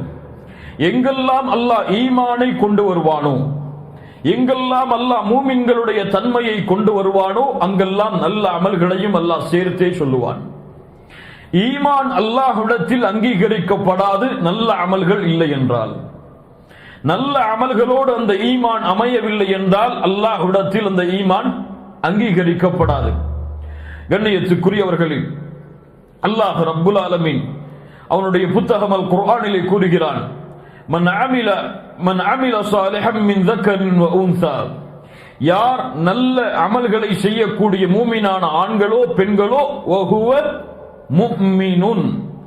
எங்கெல்லாம் அல்லாஹ் ஈமானை கொண்டு வருவானோ, எங்கெல்லாம் அல்லாஹ் மூமின்களுடைய தன்மையை கொண்டு வருவானோ அங்கெல்லாம் நல்ல அமல்களையும் அல்லாஹ் சேர்த்தே சொல்லுவான். ஈமான் அல்லாஹ்விடத்தில் அங்கீகரிக்கப்படாது நல்ல அமல்கள் இல்லை என்றால், நல்ல அமல்களோடு அந்த ஈமான் அமையவில்லை என்றால் அல்லாஹ்விடத்தில் அந்த ஈமான் அங்கீகரிக்கப்படாது. கண்ணியத்துக்குரியவர்களே, அல்லாஹ் ரப்புல் ஆலமீன் அவனுடைய புத்தகம் அல் குர்ஆனிலே கூறுகிறான், மன் அமில சாலிஹன் மின் ذكرٍ وأنثى. யார் நல்ல அமல்களை செய்யக்கூடிய மூமினான ஆண்களோ பெண்களோ, வஹுவ முஃமினுன்,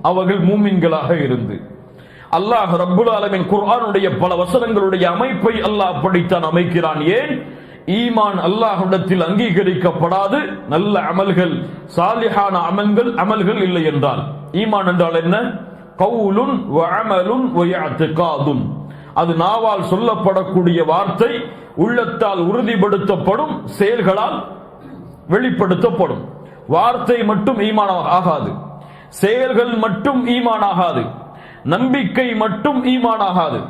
அவர்கள் மூமின்களாக இருந்து. அல்லாஹ் ரப்புல் ஆலமீன் குர்ஆனுடைய பல வசனங்களுடைய அமைப்பை அல்லாஹ் அப்படித்தான் அமைக்கிறான். ஏன்? ஈமான் அல்லாஹ்விடத்தில் அங்கீகரிக்கப்படாது, நல்ல அமல்கள் சாலிஹான அமல்கள் இல்லை என்றால். ஈமான் என்றால் என்ன? கவுலுன் வ அமலுன் வ இஅ்திகாதுன். அது நாவால் சொல்லப்படக்கூடிய வார்த்தை, உள்ளத்தால் உறுதிப்படுத்தப்படும், செயல்களால் வெளிப்படுத்தப்படும். வார்த்தை மட்டும் ஈமான் ஆகாது, செயல்கள் மட்டும் ஈமான் ஆகாது, நம்பிக்கை மட்டும் ஈமான் ஆகாது.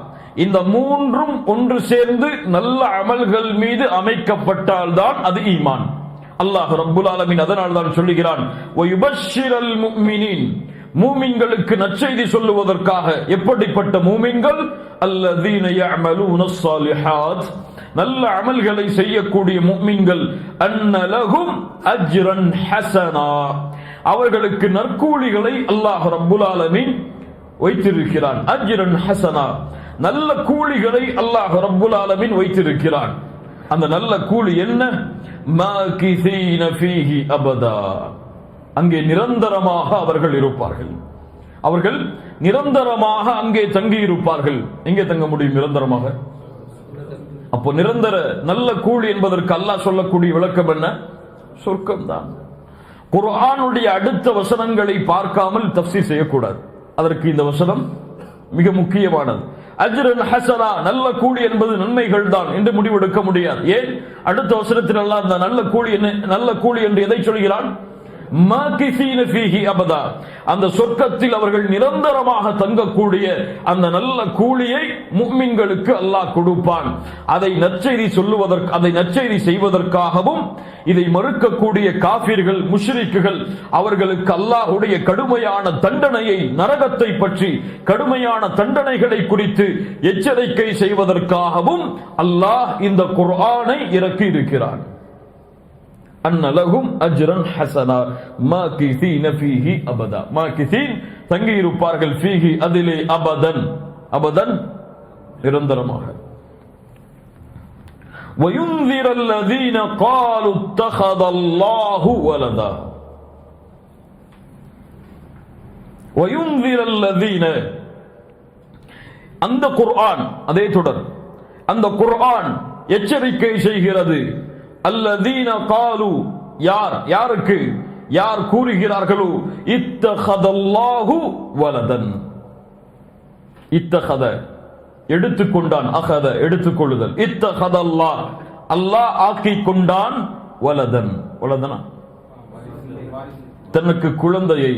இந்த மூன்றும் ஒன்று சேர்ந்து நல்ல அமல்கள் மீது அமைக்கப்பட்டால் தான் அது ஈமான். அல்லாஹ் ரப்புல் ஆலமீன் அதனால் தான் சொல்லுகிறான், வயுபஷ்ஷிரல் முஃமினீன், மூமின்களுக்கு நற்செய்தி சொல்லுவதற்காக. எப்படிப்பட்ட மூமின்கள்? அல்லதீன யஅமலூனஸ் ஸாலிஹாத், நல்ல அமல்களை செய்யக்கூடிய முஃமின்கள். அன்ன லஹும் அஜ்ரன் ஹஸனா, அவர்களுக்கு நற்கூலிகளை அல்லாஹ் ரப்புல் ஆலமீன் வைத்திருக்கிறான். அஜ்ரன் ஹஸனா, நல்ல கூலிகளை அல்லாஹ் ரப்புல் ஆலமீன் வைத்திருக்கிறான். அந்த நல்ல கூலி என்ன? மாகிஸீன ஃபீஹி அபதா, அங்கே நிரந்தரமாக அவர்கள் இருப்பார்கள். அவர்கள் நிரந்தரமாக அங்கே தங்கி இருப்பார்கள். எங்கே தங்க முடியும் நிரந்தரமாக? அப்போ நிரந்தர நல்ல கூலி என்பதற்கு அல்லாஹ் சொல்லக்கூடிய விளக்கம் என்ன? சொர்க்கம் தான். குர்ஆனுடைய அடுத்த வசனங்களை பார்க்காமல் தஃசீர் செய்யக்கூடாது. அதற்கு இந்த வசனம் மிக முக்கியமானது. அஜ்ரன் ஹஸனா, நல்ல கூலி என்பது நன்மைகள் தான் என்று முடிவெடுக்க முடியாது. ஏன்? அடுத்த வசனத்தில் அல்லாஹ் அந்த நல்ல கூலி என்று எதை சொல்கிறான்? மாகிஸீன ஃபீஹி அபதா, அந்த சொர்க்கத்தில் அவர்கள் நிரந்தரமாக தங்கக்கூடிய அந்த நல்ல கூலியை முஃமின்களுக்கு அல்லாஹ் கொடுப்பான். அதை நற்செய்தி செய்வதற்காகவும் இதை மறுக்கக்கூடிய காஃபிர்கள், முஷ்ரிக்குகள், அவர்களுக்கு அல்லாஹ்வுடைய கடுமையான தண்டனையை, நரகத்தை பற்றி கடுமையான தண்டனைகளை குறித்து எச்சரிக்கை செய்வதற்காகவும் அல்லாஹ் இந்த குர்ஆனை இறக்கி இருக்கிறான். அன்ன லஹும் அஜ்ரன் ஹஸனா மாகிஸீன ஃபீஹி அபதா, மாகிஸீன் தங்கி இருப்பார்கள், ஃபீஹி அதிலே, அபதன், அபதன் நிரந்தரமாக. வயுன்திர அல்லதீன காலு இத்தஹதல்லாஹு வலதா, வயுன்திர அல்லதீன, அந்த குர்ஆன், அதே தொடர், அந்த குர்ஆன் எச்சரிக்கை செய்கிறது. அல்லதீன காலு, யாருக்கு? யார் கூறுகிறார்களோ, இத்தஹதல்லாஹு வலதன், இத்தஹத எடுத்துக்கொண்டான், அஹத எடுத்துக்கொள்ளுதல், இத்தஹதல்லாஹ் அல்லாஹ் ஆக்கிக் கொண்டான், வலதன், வலதனா தனக்கு குழந்தையை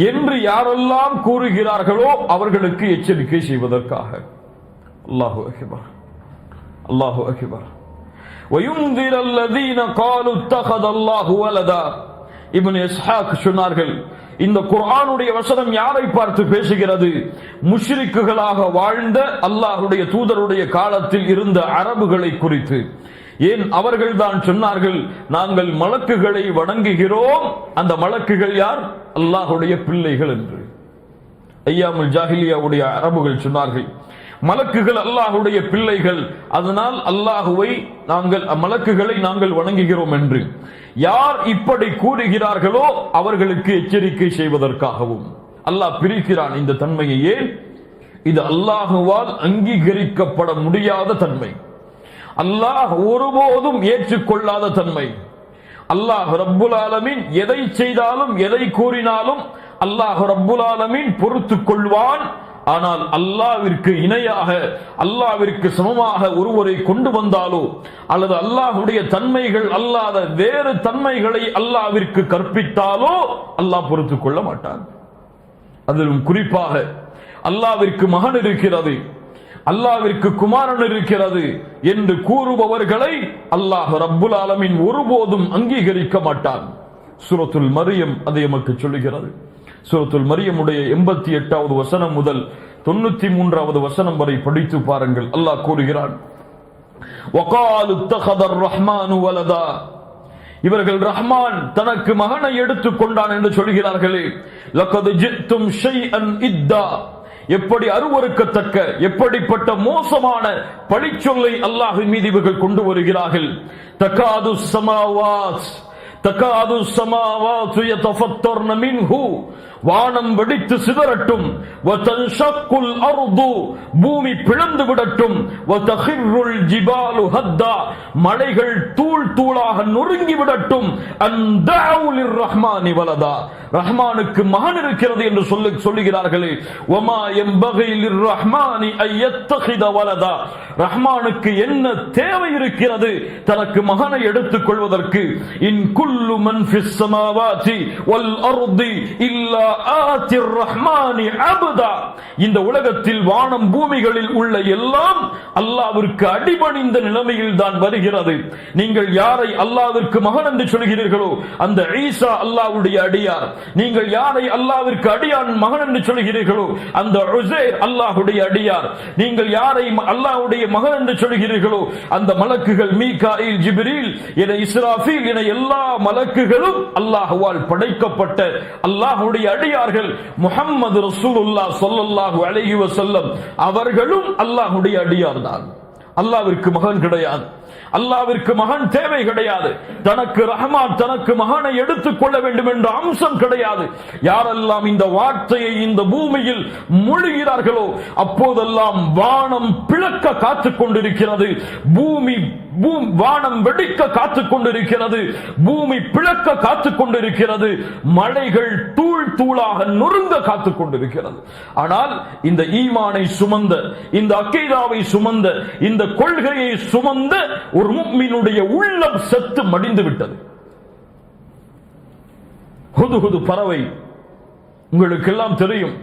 என்று யாரெல்லாம் கூறுகிறார்களோ அவர்களுக்கு எச்சரிக்கை செய்வதற்காக. அல்லாஹு அக்பர், அல்லாஹு அக்பர். وَيُنذِرَ الَّذِينَ قَالُوا اتَّخَذَ اللَّهُ وَلَدًا. இப்னு இஸ்ஹாக் சொன்னார்கள், இந்த குர்ஆனுடைய வசனம் யாரை பார்த்து பேசுகிறது? முஷ்ரிக்குகளாக வாழ்ந்த அல்லாஹ்வுடைய தூதருடைய காலத்தில் இருந்த அரபுகளை குறித்து. ஏன்? அவர்கள் தான் சொன்னார்கள், நாங்கள் மலக்குகளை வணங்குகிறோம், அந்த மலக்குகள் யார்? அல்லாஹ்வுடைய பிள்ளைகள் என்று. ஐயாமுல் ஜாஹிலியாவுடைய அரபுகள் சொன்னார்கள், மலக்குகள் அல்லாஹ்வுடைய பிள்ளைகள், அதனால் மலக்குகளை நாங்கள் வணங்குகிறோம் என்று. யார் இப்படி கூறுகிறார்களோ அவர்களுக்கு எச்சரிக்கை செய்வதற்காகவும் அல்லாஹ் பிரிக்கிறான் இந்த தன்மையை. ஏன்? இது அல்லாஹுவால் அங்கீகரிக்கப்பட முடியாத தன்மை, அல்லாஹ் ஒருபோதும் ஏற்றுக்கொள்ளாத தன்மை. அல்லாஹ் ரப்புல் ஆலமீன் எதை செய்தாலும், எதை கூறினாலும் அல்லாஹ் ரப்புல் ஆலமீன் பொறுத்துக் கொள்வான். ஆனால் அல்லாஹ்விற்கு இணையாக அல்லாஹ்விற்கு சமமாக ஒருவரை கொண்டு வந்தாலோ அல்லது அல்லாஹ்வுடைய தன்மைகள் அல்லாத வேறு தன்மைகளை அல்லாஹ்விற்கு கற்பித்தாலோ அல்லாஹ் பொறுத்துக் கொள்ள மாட்டான். அதிலும் குறிப்பாக அல்லாஹ்விற்கு மகன் இருக்கிறது, அல்லாஹ்விற்கு குமாரன் இருக்கிறது என்று கூறுபவர்களை அல்லாஹ் ரப்புல் ஆலமீன் ஒருபோதும் அங்கீகரிக்க மாட்டான். சூரத்துல் மரியம் அதை நமக்கு சொல்லுகிறது. சூரத்துல் மரியமுடைய 88வது வசனம் முதல் 93வது வசனம் வரை படித்து பாருங்கள். அல்லாஹ் கூறுகிறான், வகாலு தகதர் ரஹ்மானு வலதா, இவர்கள் ரஹ்மான் தனக்கு மகனை எடுத்துக் கொண்டான் என்று சொல்கிறார்களே. லகத் ஜித்தும் ஷைஅன் இத்தா, எப்படி அருவருக்கத்தக்க எப்படிப்பட்ட மோசமான பழிச்சொல்லை அல்லாஹ்வின் மீது இவர்கள் கொண்டு வருகிறார்கள். தகாது ஸமாவாத் தகாது ஸமாவாத்து யதஃபத்தர்ன மின்ஹு, வானம் வெடித்து சிதறட்டும். வதன்ஷக்குல் அர்து, பூமி பிளந்து விடட்டும். வதகிர்ருல் ஜிபாலு ஹத்தா, மலைகள் தூள் தூளாக நொறுங்கி விடட்டும். அன்தஉ லிர்ரஹ்மானி வலதா, ரஹ்மானுக்கு மகன் இருக்கிறது என்று சொல்லுகிறார்களே. வமா யம்பகி லிர்ரஹ்மானி அய்யத்தகித வலதா, ரஹ்மானுக்கு என்ன தேவை இருக்கிறது தனக்கு மகனை எடுத்துக் கொள்வதற்கு? இன் குல்லு மன் ஃபிஸ் ஸமாவாதி வல் அர்தி இல்லா ஆத்திர் ரஹ்மானி அப்தா, இந்த உலகத்தில் வானம் பூமிகளில் உள்ள எல்லாம் அல்லாஹ்விற்கு அடிபணிந்த நிலைமையில் தான் வருகிறது. நீங்கள் யாரை அல்லாஹ்விற்கு மகன் என்று சொல்கிறீர்களோ அந்த ஈசா அல்லாஹ்வுடைய அடியார். நீங்கள் யாரை அல்லாஹ்விற்கு அடியான் மகன் என்று சொல்கிறீர்களோ அந்த உஸைர் அல்லாஹ்வுடைய அடியார். நீங்கள் யாரை அல்லாஹ்வுடைய மகன் என்று சொல்கிறீர்களோ அந்த மலக்குகள் மீகாயில், ஜிப்ரீல் என இஸ்ராஃபீல் என எல்லா மலக்குகளும் அல்லாஹ்வால் படைக்கப்பட்ட அல்லாஹ்வுடைய அடியார்கள். முஹம்மது ரசூலுல்லாஹ் ஸல்லல்லாஹு அலைஹி வஸல்லம் அவர்களும் அல்லாஹ்வுடைய அடியார் தான். அல்லாஹ்விற்கு மகன் கிடையாது, அல்லாஹ்விற்கு மகன் தேவை கிடையாது. தனக்கு ரஹ்மான் தனக்கு மகனை எடுத்துக் கொள்ள வேண்டும் என்ற அம்சம் கிடையாது. யாரெல்லாம் இந்த வார்த்தையை இந்த பூமியில் மொழிகிறார்களோ அப்போதெல்லாம் வானம் பிளக்க காத்துக் கொண்டிருக்கிறது, வானம் வெடிக்க காத்துக் கொண்டிருக்கிறது, பூமி பிளக்க காத்துக் கொண்டிருக்கிறது, மலைகள் தூள் தூளாக நொறுங்க காத்துக் கொண்டிருக்கிறது. ஆனால் இந்த ஈமானை சுமந்த, இந்த அக்கீதாவை சுமந்த, இந்த கொள்கையை சுமந்த ஒரு முஃமினுடைய உள்ளம் செத்து மடிந்து விட்டது. ஹுதுஹுது பறவை உங்களுக்கு எல்லாம் தெரியும்.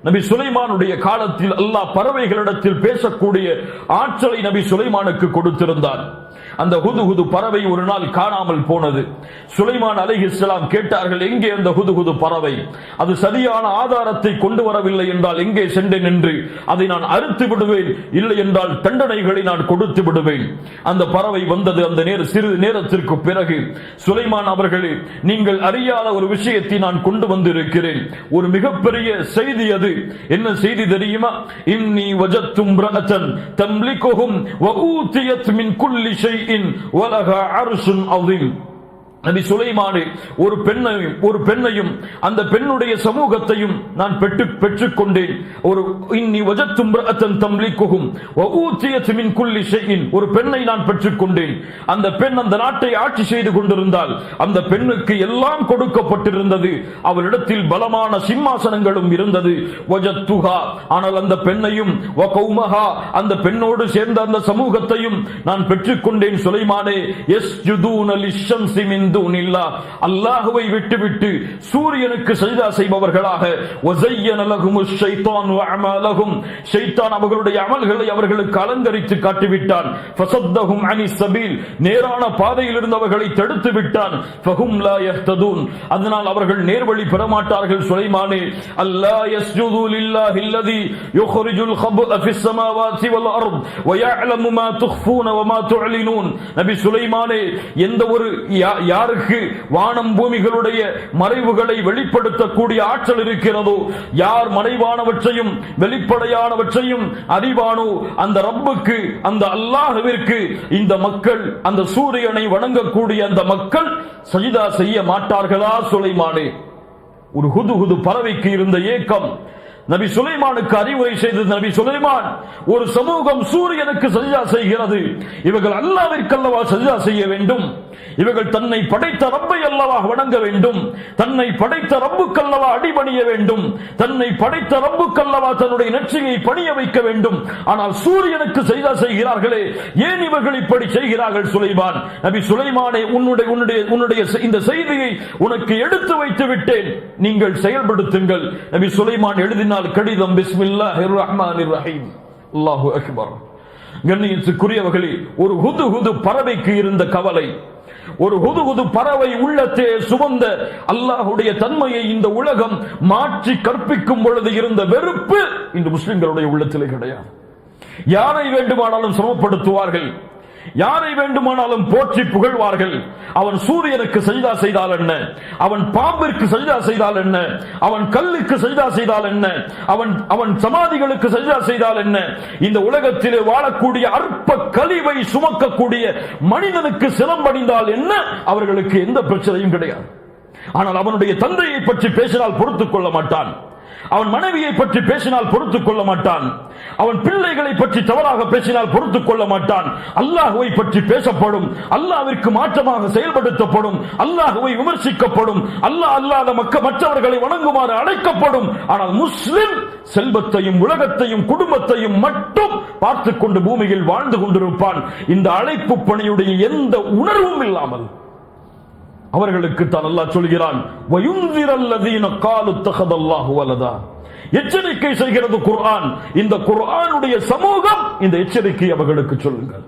நபி சுலைமானுடைய காலத்தில் அல்லாஹ் பறவைகளிடத்தில் பேசக்கூடிய ஆற்றலை நபி சுலைமானுக்கு கொடுத்திருந்தார். அந்த ஹுதுஹுது பறவை ஒரு நாள் காணாமல் போனது. சுலைமான் அலைஹிஸ்ஸலாம் கேட்டார்கள், எங்கே அந்த ஹுதுஹுது பறவை? அது சரியான ஆதாரத்தை கொண்டு வரவில்லை என்றால் எங்கே சென்றேன் என்று அதை நான் அறுத்து விடுவேன், இல்லை என்றால் தண்டனைகளை நான் கொடுத்து விடுவேன். அந்த பறவை வந்தது. அந்த சிறிது நேரத்திற்கு பிறகு சுலைமான் அவர்களே, நீங்கள் அறியாத ஒரு விஷயத்தை நான் கொண்டு வந்திருக்கிறேன், ஒரு மிகப்பெரிய செய்தி. அது என்ன செய்தி தெரியுமா? இன்னி வஜத்து இம்ரஅத்தன் தம்லிகுஹும் வ ஊதியத் மின் குல்லி ஷைஇன் வ லஹா அர்ஷுன் அதீம். நபி சுலைமானே, ஒரு பெண்ணையும் அந்த பெண்ணுடைய சமூகத்தையும் நான் பெற்றுக் கொண்டேன். ஒரு இன்னி வஜத்து இம்ரஅத்தன் தம்லிகுஹும் வ ஊதியத் மின் குல்லி ஷைஇன், ஒரு பெண்ணை நான் பெற்றுக் கொண்டேன். அந்த பெண் அந்த நாட்டை ஆட்சி செய்து கொண்டிருந்தால் அந்த பெண்ணுக்கு எல்லாம் கொடுக்கப்பட்டிருந்தது. அவளிடத்தில் பலமான சிம்மாசனங்களும் இருந்தது. வஜத்துஹா, ஆனால் அந்த பெண்ணையும் வ கௌமஹா, அந்த பெண்ணோடு சேர்ந்த அந்த சமூகத்தையும் நான் பெற்றுக் கொண்டேன். சுலைமானே, யஸ்ஜுதூன லிஷம்ஸி மின் அல்லாஹ்வை விட்டுவிட்டு சூரியனுக்கு சஜ்தா செய்பவர்களாக, வஸய்யன லஹுமுஷ் ஷைத்தானு அமாலஹும், ஷைத்தான் அவர்களுடைய அமல்களை அவர்களுக்கு அலங்கரித்து காட்டிவிட்டான். ஃபஸத்தஹும் அனிஸ் ஸபீல், நேரான பாதையில் இருந்தவர்களை தடுத்து விட்டான். ஃபஹும் லா யஹ்ததூன், அதனால் அவர்கள் நேர்வழி பெற மாட்டார்கள். சுலைமானே, அல்லா யஸ்ஜுது லில்லாஹி அல்லதி யுக்ரிஜுல் கப்அ ஃபிஸ் ஸமாவாதி வல் அர்த் வ யஅலமு மா துக்ஃபூன வ மா துஅலினூன். நபி சுலைமானே, எந்த ஒரு யாருக்கு வானம் பூமிகளுடைய மறைவுகளை வெளிப்படுத்தக்கூடிய ஆற்றல் இருக்கிறதோ, யார் மறைவானவற்றையும் வெளிப்படையானவற்றையும் அறிவானோ, அந்த ரப்புக்கு, அந்த அல்லாஹ்விற்கு இந்த மக்கள், அந்த சூரியனை வணங்கக்கூடிய அந்த மக்கள் சஜிதா செய்ய மாட்டார்களா? சுலைமானே, ஒரு ஹுதுஹுது பறவைக்கு இருந்த ஏக்கம் நபி சுலைமானுக்கு அறிவுரை செய்தது. நபி சுலைமான், ஒரு சமூகம் சூரியனுக்கு சஜிதா செய்கிறது, இவர்கள் அல்லாஹ்விற்கு அல்லவா சஜிதா செய்ய வேண்டும்? இவர்கள் தன்னை படைத்த ரப்பை அல்லவா வணங்க வேண்டும், தன்னை படைத்த ரப்புக்கல்லவா அடிபணிய வேண்டும், தன்னை படைத்த ரப்புக்கல்லவா தன்னுடைய நெற்றியை பணிய வைக்க வேண்டும். ஆனால் சூரியனுக்கு செய்தா செய்கிறார்களே, ஏன் இவர்கள் இப்படி செய்கிறார்கள்? சுலைமான் நபி சுலைமானே, உன்னுடைய இந்த செய்தியை உனக்கு எடுத்து வைத்து விட்டேன், நீங்கள் செயல்படுத்துங்கள். நபி சுலைமான் எழுதினால் கடிதம், பிஸ்மில்லாஹிர் ரஹ்மானிர் ரஹீம். அல்லாஹு அக்பர். கண்ணியத்துக்குரியவர்களே, ஒரு ஹுதுஹுது பறவைக்கு இருந்த கவலை, ஒரு ஹுதுஹுது பறவை உள்ளத்தே சுமந்த அல்லாஹுடைய தன்மையை இந்த உலகம் மாற்றி கற்பிக்கும் பொழுது இருந்த வெறுப்பு இந்த முஸ்லிம்களுடைய உள்ளத்திலே கிடையாது. யாரை வேண்டுமானாலும் சமப்படுத்துவார்கள், யாரை வேண்டுமானாலும் போற்றி புகழ்வார்கள். அவன் சூரியனுக்கு சஜ்தா செய்தால் என்ன, அவன் பாம்பிற்கு சஜ்தா செய்தால் என்ன, அவன் கல்லுக்கு சஜ்தா செய்தால் என்ன, அவன் சமாதிகளுக்கு சஜ்தா செய்தால் என்ன, இந்த உலகத்திலே வாழக்கூடிய அற்ப கழிவை சுமக்கக்கூடிய மனிதனுக்கு சிரமடைந்தால் என்ன, அவர்களுக்கு எந்த பிரச்சனையும் கிடையாது. ஆனால் அவனுடைய தந்தையை பற்றி பேசினால் பொறுத்துக் கொள்ள மாட்டான், அவன் மனைவியை பற்றி பேசினால் பொறுத்துக் கொள்ள மாட்டான், அவன் பிள்ளைகளை பற்றி தவறாக பேசினால் பொறுத்துக் கொள்ள மாட்டான். அல்லாஹ்வை பற்றி பேசப்படும், அல்லாஹ்விற்கு மாற்றமாக செயல்படுத்தப்படும், அல்லாஹ்வை விமர்சிக்கப்படும், அல்லாஹ் அல்லாத மற்றவர்களை வணங்குமாறு அழைக்கப்படும். ஆனால் முஸ்லிம் செல்வத்தையும் உலகத்தையும் குடும்பத்தையும் மட்டும் பார்த்துக் கொண்டு பூமியில் வாழ்ந்து கொண்டிருப்பான், இந்த அழைப்பு பணியுடைய எந்த உணர்வும் இல்லாமல். அவர்களுக்கு தான் அல்லாஹ் சொல்கிறான், வயுந்திரல்லதீன காலு தகதல்லாஹு வலதா. எச்சரிக்கை செய்கிறது குர்ஆன். இந்த குர்ஆனுடைய சமூகம் இந்த எச்சரிக்கை அவர்களுக்கு சொல்லுங்கள்.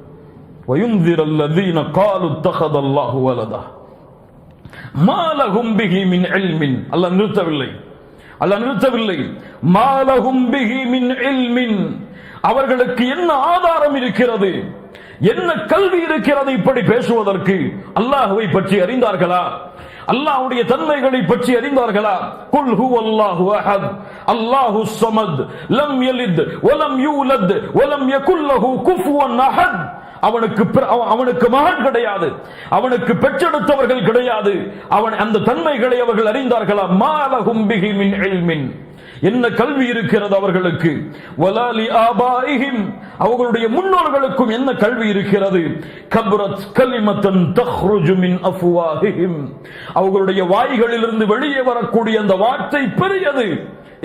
வயுந்திரல்லதீன காலு தகதல்லாஹு வலதா மாலஹும் பிஹி மின் இல்மின். அல்லாஹ் நிறுத்தவில்லை, அல்லாஹ் நிறுத்தவில்லை. மாலஹும் பிஹி மின் இல்மின். அவர்களுக்கு என்ன ஆதாரம் இருக்கிறது, என்ன கல்வி இருக்கிறது இப்படி பேசுவதற்கு? அல்லாஹ்வை பற்றி அறிந்தார்களா? அல்லாஹ்வுடைய தன்மைகளை பற்றி அறிந்தார்களா? குல் ஹுவல்லாஹு அஹத் அல்லாஹுஸ் ஸமத் லம் யலித் வலம் யூலத் வலம் யகுல் லஹு குஃபுவன் அஹத். அவனுக்கு மகன் கிடையாது, அவனுக்கு பெற்றெடுத்தவர்கள் கிடையாது. அவன் அந்த தன்மைகளை அவர்கள் அறிந்தார்களா? மாலஹும் பிஹி மின் இல்மின். என்ன கல்வி இருக்கிறது அவர்களுக்கு? வலாலி ஆபாயிஹிம். அவர்களுடைய முன்னோர்களுக்கும் என்ன கல்வி இருக்கிறது? கப்ரத் கலிமத்தன் தக்ருஜு மின் அஃப்வாஹிஹிம். அவர்களுடைய வாய்களிலிருந்து வெளியே வரக்கூடிய அந்த வார்த்தை பெரியது.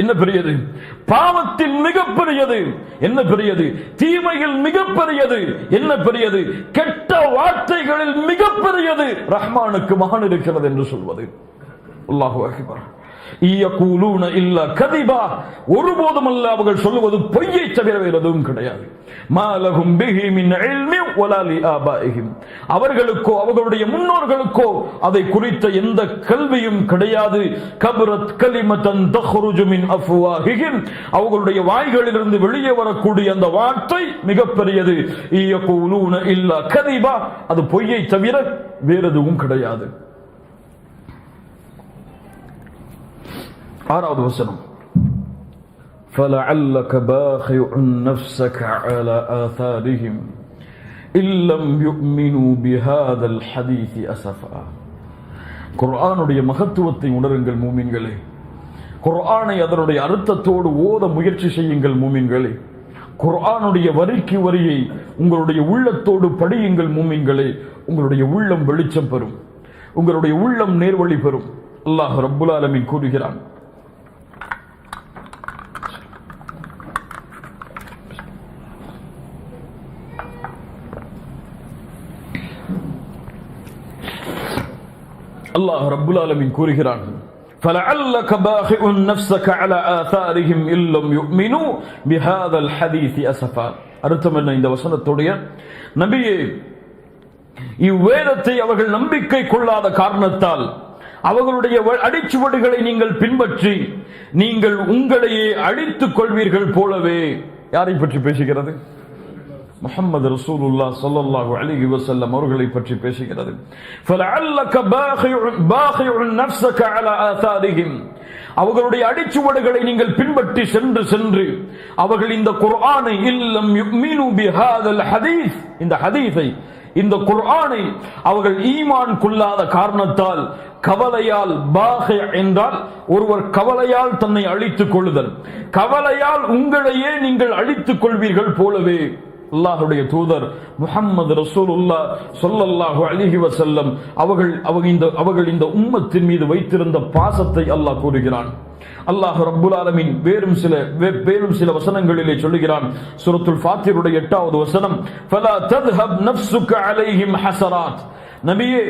என்ன பெரியது? பாவத்தில் மிக பெரியது. என்ன பெரியது? தீமையில் மிக பெரியது. என்ன பெரியது? கெட்ட வார்த்தைகளில் மிக பெரியது ரஹ்மானுக்கு மகன் இருக்கிறது என்று சொல்வது. அல்லாஹு அக்பர். ஒருபோதும் அல்ல அவர்கள் சொல்லுவது பொய்யை தவிர வேறு எதுவும் கிடையாது. அவர்களுக்கோ அவர்களுடைய முன்னோர்களுக்கோ அதை குறித்த எந்த கல்வியும் கிடையாது. கபரத் கலிமத்தன் தக்ருஜு மின் அஃப்வாஹிஹிம். அவர்களுடைய வாய்களிலிருந்து வெளியே வரக்கூடிய அந்த வார்த்தை மிகப்பெரியது. யகூலூன இல்லா கதிபா. அது பொய்யை தவிர வேறு எதுவும் கிடையாது. ஆறாவது வசனம், فَلَعَلَّكَ بَاخِعٌ نَفْسَكَ عَلَى آثَارِهِمْ إِن لَّمْ يُؤْمِنُوا بِهَذَا الْحَدِيثِ أَسَفًا. குர்ஆனுடைய மகத்துவத்தை உணருங்கள் மூமின்களே. குர்ஆனை அதனுடைய அர்த்தத்தோடு ஓத முயற்சி செய்யுங்கள் மூமின்களே. குர்ஆனுடைய வரிக்கு வரியை உங்களுடைய உள்ளத்தோடு படியுங்கள் மூமின்களே. உங்களுடைய உள்ளம் வெளிச்சம் பெறும், உங்களுடைய உள்ளம் நேர்வழி பெறும். அல்லாஹ் ரப்புல் ஆலமீன் கூறுகிறான், அல்லாஹ் ரப்புல் ஆலமீன் கூறுகிறான், فَلَعَلَّكَ بَاخِعٌ نَفْسَكَ عَلَى آثَارِهِمْ إِن لَّمْ يُؤْمِنُوا بِهَذَا الْحَدِيثِ أَسَفًا. அர்த்தம் என்ன இந்த வசனத்துடைய? நபியே, இவ்வேதத்தை அவர்கள் நம்பிக்கை கொள்ளாத காரணத்தால் அவர்களுடைய அடிச்சுவடுகளை நீங்கள் பின்பற்றி நீங்கள் உங்களையே அழித்துக் கொள்வீர்கள் போலவே. யாரை பற்றி பேசுகிறது? முஹம்மது ரசூலுல்லாஹ் ஸல்லல்லாஹு அலைஹி வஸல்லம் அவர்களை பற்றி பேசுகிறது. فَلَعَلَّكَ بَاخِعٌ نَفْسَكَ عَلَى آثَارِهِمْ. அவர்களுடைய அடிச்சுவடுகளை நீங்கள் பின்பற்றி சென்று அவர்கள் இந்த குர்ஆனை இல்லம் யுமினு பிஹாதல் ஹதீஸ், இந்த ஹதீஸை, இந்த குர்ஆனை அவர்கள் ஈமான் கொள்ளாத காரணத்தால், கவலையால், பாகி என்றால் ஒருவர் கவலையால் தன்னை அழித்துக் கொள்ளுதல், கவலையால் உங்களையே நீங்கள் அழித்துக் கொள்வீர்கள் போலவே. அல்லாஹ்வுடைய தூதர் முஹம்மது ரசூலுல்லாஹ் ஸல்லல்லாஹு அலைஹி வஸல்லம் அவர்கள் இந்த உம்மத்தின் மீது வைத்திருந்த பாசத்தை அல்லாஹ் கூறுகிறான். அல்லாஹ் ரப்புல் ஆலமீன் வேறும் சில வசனங்களிலே சொல்லுகிறான். சூரத்துல் ஃபாத்திருடைய 8வது வசனம், ஃபலா தذهب نفسك عليهم حسرات. நபியே,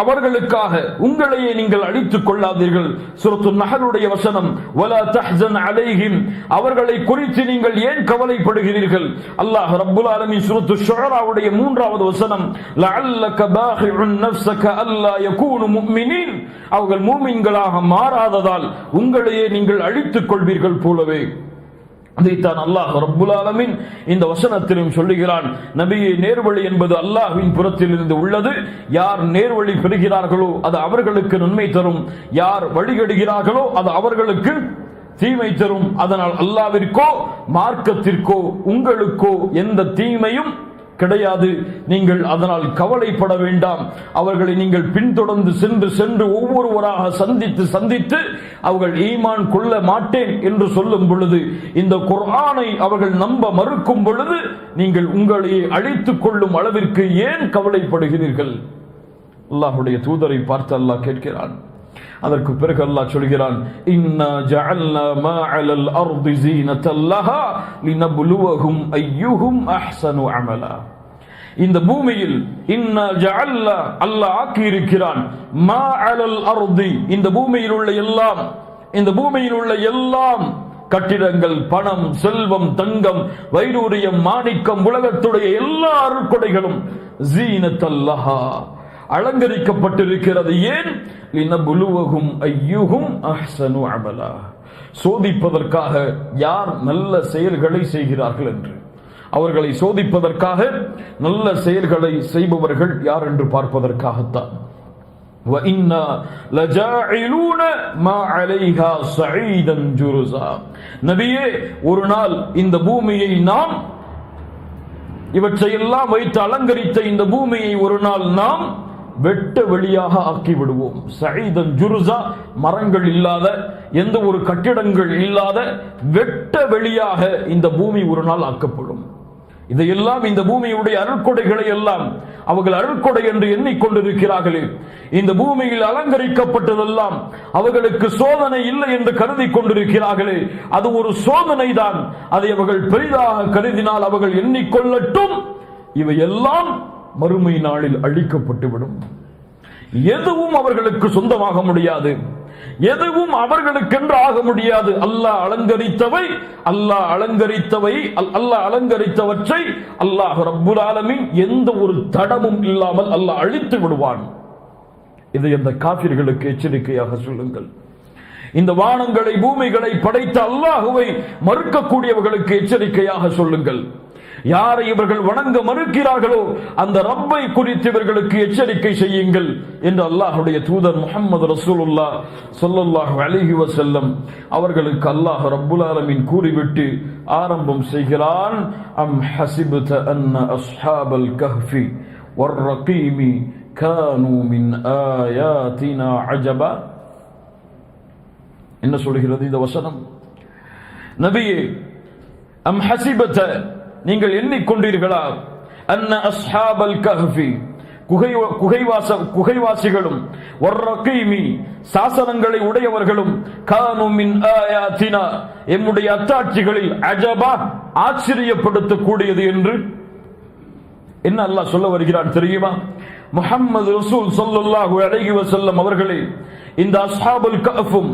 அவர்களுக்காக உங்களையே நீங்கள் அழித்துக் கொள்ளாதீர்கள். சூரத்துன் நஹலுடைய வசனம், வலா தஹ்சன் அலைஹிம், அவர்களை குறித்து நீங்கள் ஏன் கவலைப்படுகிறீர்கள். அல்லாஹ் ரப்புல் ஆலமீன் சூரத்து ஷுஆராவுடைய 3வது வசனம், லஅல்லக பாஹிஉன் நஃப்ஸக அல்லா யகூனு முஃமினீன், அவர்கள் மூமின்களாக மாறாததால் உங்களையே நீங்கள் அழித்துக் கொள்வீர்கள் போலவே. அதைத்தான் அல்லாஹ் ரப்புல் ஆலமீன் இந்த வசனத்திலும் சொல்லுகிறான். நபியே, நேர்வழி என்பது அல்லாஹ்வின் புறத்தில் இருந்து உள்ளது. யார் நேர்வழி பெறுகிறார்களோ அது அவர்களுக்கு நன்மை தரும், யார் வழிகெடுகிறார்களோ அது அவர்களுக்கு தீமை தரும். அதனால் அல்லாஹ்விற்கோ மார்க்கத்திற்கோ உங்களுக்கோ எந்த தீமையும் கிடையாது. நீங்கள் அதனால் கவலைப்பட வேண்டாம். அவர்களை நீங்கள் பின்தொடர்ந்து சென்று ஒவ்வொருவராக சந்தித்து அவர்கள் ஈமான் கொள்ள மாட்டேன் என்று சொல்லும் பொழுது, இந்த குர்ஆனை அவர்கள் நம்ப மறுக்கும் பொழுது நீங்கள் உங்களையே அழித்துக் கொள்ளும் அளவிற்கு ஏன் கவலைப்படுகிறீர்கள்? அல்லாஹ்வுடைய தூதரை பார்த்து அல்லாஹ் கேட்கிறான். அதற்கு பிறகு அல்லாஹ் சொல்கிறான், இன்னா ஜஅல்னா மா அலல் அர்தி ஸீனத்தல் லஹா லினப்லுவஹும் அய்யுஹும் அஹ்ஸனு அமலா. இந்த பூமியில் இன்னா ஜஅல்னா, அல்லாஹ் ஆக்கி இருக்கிறான், மா அலல் அர்தி, இந்த பூமியில் உள்ள எல்லாம் கட்டிடங்கள், பணம், செல்வம், தங்கம், வைடூரியம், மாணிக்கம், உலகத்துடைய எல்லா அருட்கொடைகளும் ஸீனத்தல் லஹா, அலங்கரிக்கப்பட்டிருக்கிறது. ஏன்? லினப்லுவஹும் அய்யுஹும் அஹ்ஸனு அமலா, சோதிப்பதற்காக யார் நல்ல செயல்களை செய்கிறார்கள் என்று, அவர்களை சோதிப்பதற்காக நல்ல செயல்களை செய்பவர்கள் யார் என்று பார்ப்பதற்காகத்தான். وَإِنَّا لَجَاعِلُونَ مَا عَلَيْهَا صَعِيدًا جُرُزًا. நபியே, ஒரு நாள் இந்த பூமியை நாம் இவற்றையெல்லாம் வைத்து அலங்கரித்த இந்த பூமியை ஒரு நாள் நாம் வெட்ட வெளியாக ஆக்கி விடுவோம். சஈதன் ஜுருஸா, மரங்கள் இல்லாத, எந்த ஒரு கட்டிடங்கள் இல்லாத வெட்ட வெளியாக இந்த பூமி ஒரு நாள் ஆக்கப்படும். இதையெல்லாம், இந்த பூமியுடைய அருட்கொடைகளை எல்லாம் அவர்கள் அருட்கொடை என்று எண்ணிக்கொண்டிருக்கிறார்களே, இந்த பூமியில் அலங்கரிக்கப்பட்டதெல்லாம் அவர்களுக்கு சோதனை இல்லை என்று கருதி கொண்டிருக்கிறார்களே, அது ஒரு சோதனை தான். அதை அவர்கள் பெரிதாக கருதினால் அவர்கள் எண்ணிக்கொள்ளட்டும், இவையெல்லாம் மறுமை நாளில் அழிக்கப்பட்டுவிடும். எதுவும் அவர்களுக்கு சொந்தமாக முடியாது, எதுவும் அவர்களுக்கென்று ஆக முடியாது. அல்லாஹ் அலங்கரித்தவற்றை அல்லாஹ் ரப்புல் ஆலமீன் எந்த ஒரு தடமும் இல்லாமல் அல்லாஹ் அழித்து விடுவான். இதை அந்த காஃபிர்களுக்கு எச்சரிக்கையாக சொல்லுங்கள். இந்த வானங்களை பூமிகளை படைத்த அல்லாஹுவை மறுக்கக்கூடியவர்களுக்கு எச்சரிக்கையாக சொல்லுங்கள். யாரை இவர்கள் வணங்க மறுக்கிறார்களோ அந்த ரப்பை குறித்து இவர்களுக்கு எச்சரிக்கை செய்யுங்கள் என்று அல்லாஹ்வுடைய தூதர் முஹம்மது ரசூலுல்லாஹ் ஸல்லல்லாஹு அலைஹி வஸல்லம் அவர்களுக்கு அல்லாஹ் ரப்புல் ஆலமீன் கூறிவிட்டு ஆரம்பம் செய்கிறான். அம் ஹஸிப்த அன்ன அஸ்ஹாபல் கஹ்ஃபி வர்ரகீமி கானூ மின் ஆயாத்தினா அஜபா. என்ன சொல்கிறது இந்த வசனம்? நபியே, அம் ஹஸிபத, நீங்கள் எண்ணிக்கொண்டீர்களா, அன்ன அஸ்ஹாபல் கஹ்ஃபி, குகைவாசிகளும், வர்ரகீமி, சாசனங்களை உடையவர்களும், கானூ மின் ஆயாத்தினா, எம்முடைய அத்தாட்சிகளில், அஜபா, ஆச்சரியப்படுத்தக்கூடியது என்று என்ன அல்லாஹ் சொல்ல வருகிறான் தெரியுமா? முஹம்மது ரசூல் ஸல்லல்லாஹு அலைஹி வஸல்லம் அவர்களே, இந்த அஸ்ஹாபுல் கஹ்ஃபும்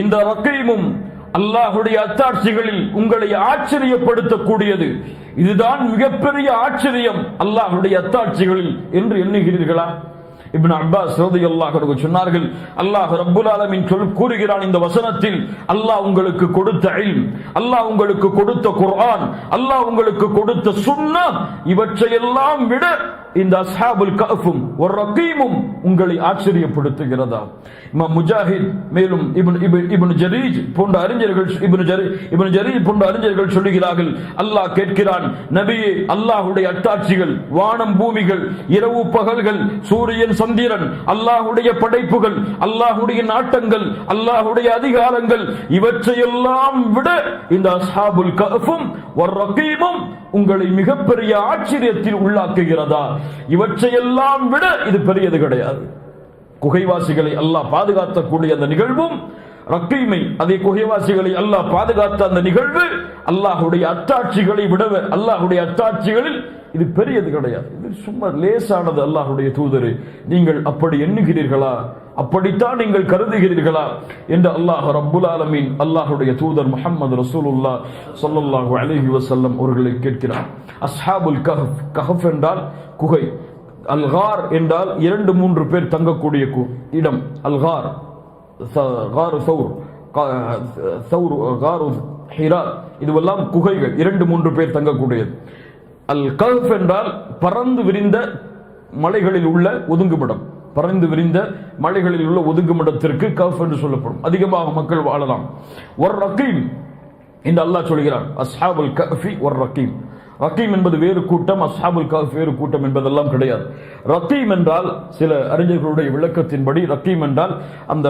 இந்த ரகீமும் அல்லாஹ்வுடைய அத்தாட்சிகளில் உங்களை ஆச்சரியப்படுத்தக்கூடியது. இதுதான் மிகப்பெரிய ஆச்சரியம் அல்லாஹ்வுடைய அத்தாட்சிகளில் என்று எண்ணுகிறீர்களா? இப்னு அப்பாஸ் ரலியல்லாஹு அன்ஹு சொன்னார்கள், அல்லாஹ் ரப்புல் ஆலமீன் கூறுகிறான் இந்த வசனத்தில், அல்லாஹ் உங்களுக்கு கொடுத்த இல்ம், அல்லாஹ் உங்களுக்கு கொடுத்த குர்ஆன், அல்லாஹ் உங்களுக்கு கொடுத்த சுன்னah, இவற்றையெல்லாம் விட இந்த அஸ்ஹாபுல் கஹ்ஃபும் வர்ரகீமும் உங்களை ஆச்சரியப்படுத்துகிறதா? இமாம் முஜாஹித் மேலும் இப்னு ஜரீஜ் போன்ற அறிஞர்கள் சொல்லுகிறார்கள், அல்லாஹ் கேட்கிறான், நபியே, அல்லாஹ்வுடைய அத்தாட்சிகள், வானம் பூமிகள், இரவு பகல்கள், சூரியன் சந்திரன், அல்லாஹ்வுடைய படைப்புகள், அல்லாஹ்வுடைய நாட்டங்கள், அல்லாஹ்வுடைய அதிகாரங்கள், இவற்றையெல்லாம் விட இந்த அஸ்ஹாபுல் கஹ்ஃபும் வர்ரகீமும் உங்களை மிகப்பெரிய ஆச்சரியத்தில் உள்ளாக்குகிறதா? இவற்றையெல்லாம் விட இது பெரியது கிடையாது. குகைவாசிகளை அல்லாஹ் பாதுகாக்கக்கூடிய அந்த நிகழ்வும், ரக்கீமை, அதே குகைவாசிகளை அல்லாஹ் பாதுகாத்த அந்த நிகழ்வு, அல்லாஹ்வுடைய அத்தாட்சிகளை விடவே, அல்லாஹ்வுடைய அத்தாட்சிகளில் இது பெரியது கிடையாது. இது சும்மா லேசானது. அல்லாஹ்வுடைய தூதரே, நீங்கள் அப்படி எண்ணுகிறீர்களா? அப்படித்தான் நீங்கள் கருதுகிறீர்களா என்று அல்லாஹ் ரப்புல் ஆலமீன் அல்லாஹ்வுடைய தூதர் முஹம்மது ரசூலுல்லாஹ் ஸல்லல்லாஹு அலைஹி வஸல்லம் அவர்களை கேட்கிறார். அஸ்ஹாபுல் கஹஃப், கஹஃப் என்றால் குகை, அல்கார் என்றால் 2-3 பேர் தங்கக்கூடிய இடம். அல்கார், காரு சௌர், காரு ஹிரா, இதுவெல்லாம் குகைகள், 2-3 பேர் தங்கக்கூடியது. அல் கஹ்ஃப் என்றால் பறந்து விரிந்த மலைகளில் உள்ள ஒதுங்குமிடம். பறந்து விரிந்த மலைகளில் உள்ள ஒதுங்குமிடத்திற்கு கஹ்ஃப் என்று சொல்லப்படும். அதிகமாக மக்கள் வாழலாம். ஒரு ரக்கீம் என்று அல்லாஹ் சொல்கிறான். அஸ்ஹாபுல் கஹ்ஃபி ஒரு ரக்கீம். ரக்கீம் என்பது வேறு கூட்டம், அஸ்ஹாபுல் கஹ்ஃப் வேறு கூட்டம் என்பதெல்லாம் கிடையாது. ரக்கீம் என்றால் சில அறிஞர்களுடைய விளக்கத்தின்படி ரக்கீம் என்றால் அந்த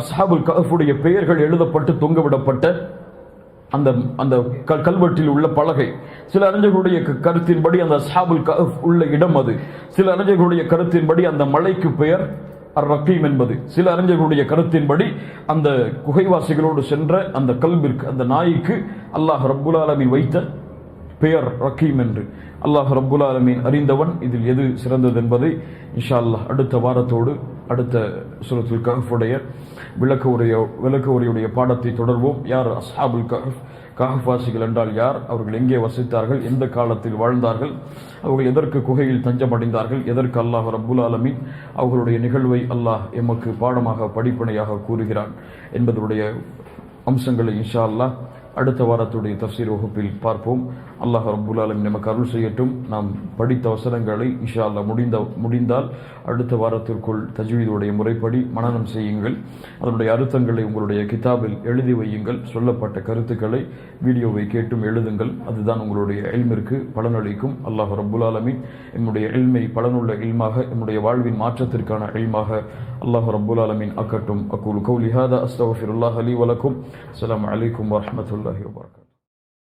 அஸ்ஹாபுல் கஹ்ஃபுடைய பெயர்கள் எழுதப்பட்டு தொங்கவிடப்பட்ட அந்த அந்த கல்வெட்டில் உள்ள பலகை. சில அறிஞர்களுடைய கருத்தின்படி அந்த அஸ்ஹாபுல் கஹ்ஃப் உள்ள இடம் அது. சில அறிஞர்களுடைய கருத்தின்படி அந்த மலைக்கு பெயர் அர்-ரக்கீம் என்பது. சில அறிஞர்களுடைய கருத்தின்படி அந்த குகைவாசிகளோடு சென்ற அந்த கல்விற்கு, அந்த நாய்க்கு அல்லாஹ் ரப்புல் ஆலமீன் வைத்த பெயர் ரக்கீம் என்று. அல்லாஹ் ரப்புல் ஆலமீன் அறிந்தவன். இதில் எது சிறந்தது என்பதை இன்ஷா அல்லாஹ் அடுத்த வாரத்தோடு அடுத்த சூரத்துல் கஹ்ஃபுடைய விளக்க உரையுடைய பாடத்தை தொடர்வோம். யார் அஸ்ஹாபுல் கஹ்ஃப்? கஹ்ஃப்வாசிகள் என்றால் யார்? அவர்கள் எங்கே வசித்தார்கள்? எந்த காலத்தில் வாழ்ந்தார்கள்? அவர்கள் எதற்கு குகையில் தஞ்சமடைந்தார்கள்? எதற்கு அல்லாஹ் ரப்புல் ஆலமீன் அவர்களுடைய நிகழ்வை அல்லாஹ் எமக்கு பாடமாக படிப்பனையாக கூறுகிறான் என்பதனுடைய அம்சங்களை இன்ஷா அல்லாஹ் அடுத்த வாரத்துடைய தஃப்சீர் வகுப்பில் பார்ப்போம். அல்லாஹ் ரப்புல் ஆலமீன் நமக்கு அருள் செய்யட்டும். நாம் படித்த வசனங்களை இன்ஷா அல்லாஹ் முடிந்தால் அடுத்த வாரத்திற்குள் தஜ்வீதுடைய முறைப்படி மனனம் செய்யுங்கள். அதனுடைய அர்த்தங்களை உங்களுடைய கிதாபில் எழுதி வையுங்கள். சொல்லப்பட்ட கருத்துக்களை வீடியோவை கேட்டும் எழுதுங்கள். அதுதான் உங்களுடைய இல்மிற்கு பலனளிக்கும். அல்லாஹ் ரப்புல் ஆலமீன் என்னுடைய இல்மை பலனுள்ள இல்மாக, என்னுடைய வாழ்வின் மாற்றத்திற்கான இல்மாக அல்லாஹ் ரப்புல் ஆலமீன் ஆக்கட்டும். அக்கூலு கௌலி ஹாதா அஸ்தக்ஃபிருல்லாஹ் லீ வ லக்கும். அஸ்ஸலாமு அலைக்கும் வரஹ்மத்துல்லாஹி வபரகாத்துஹு.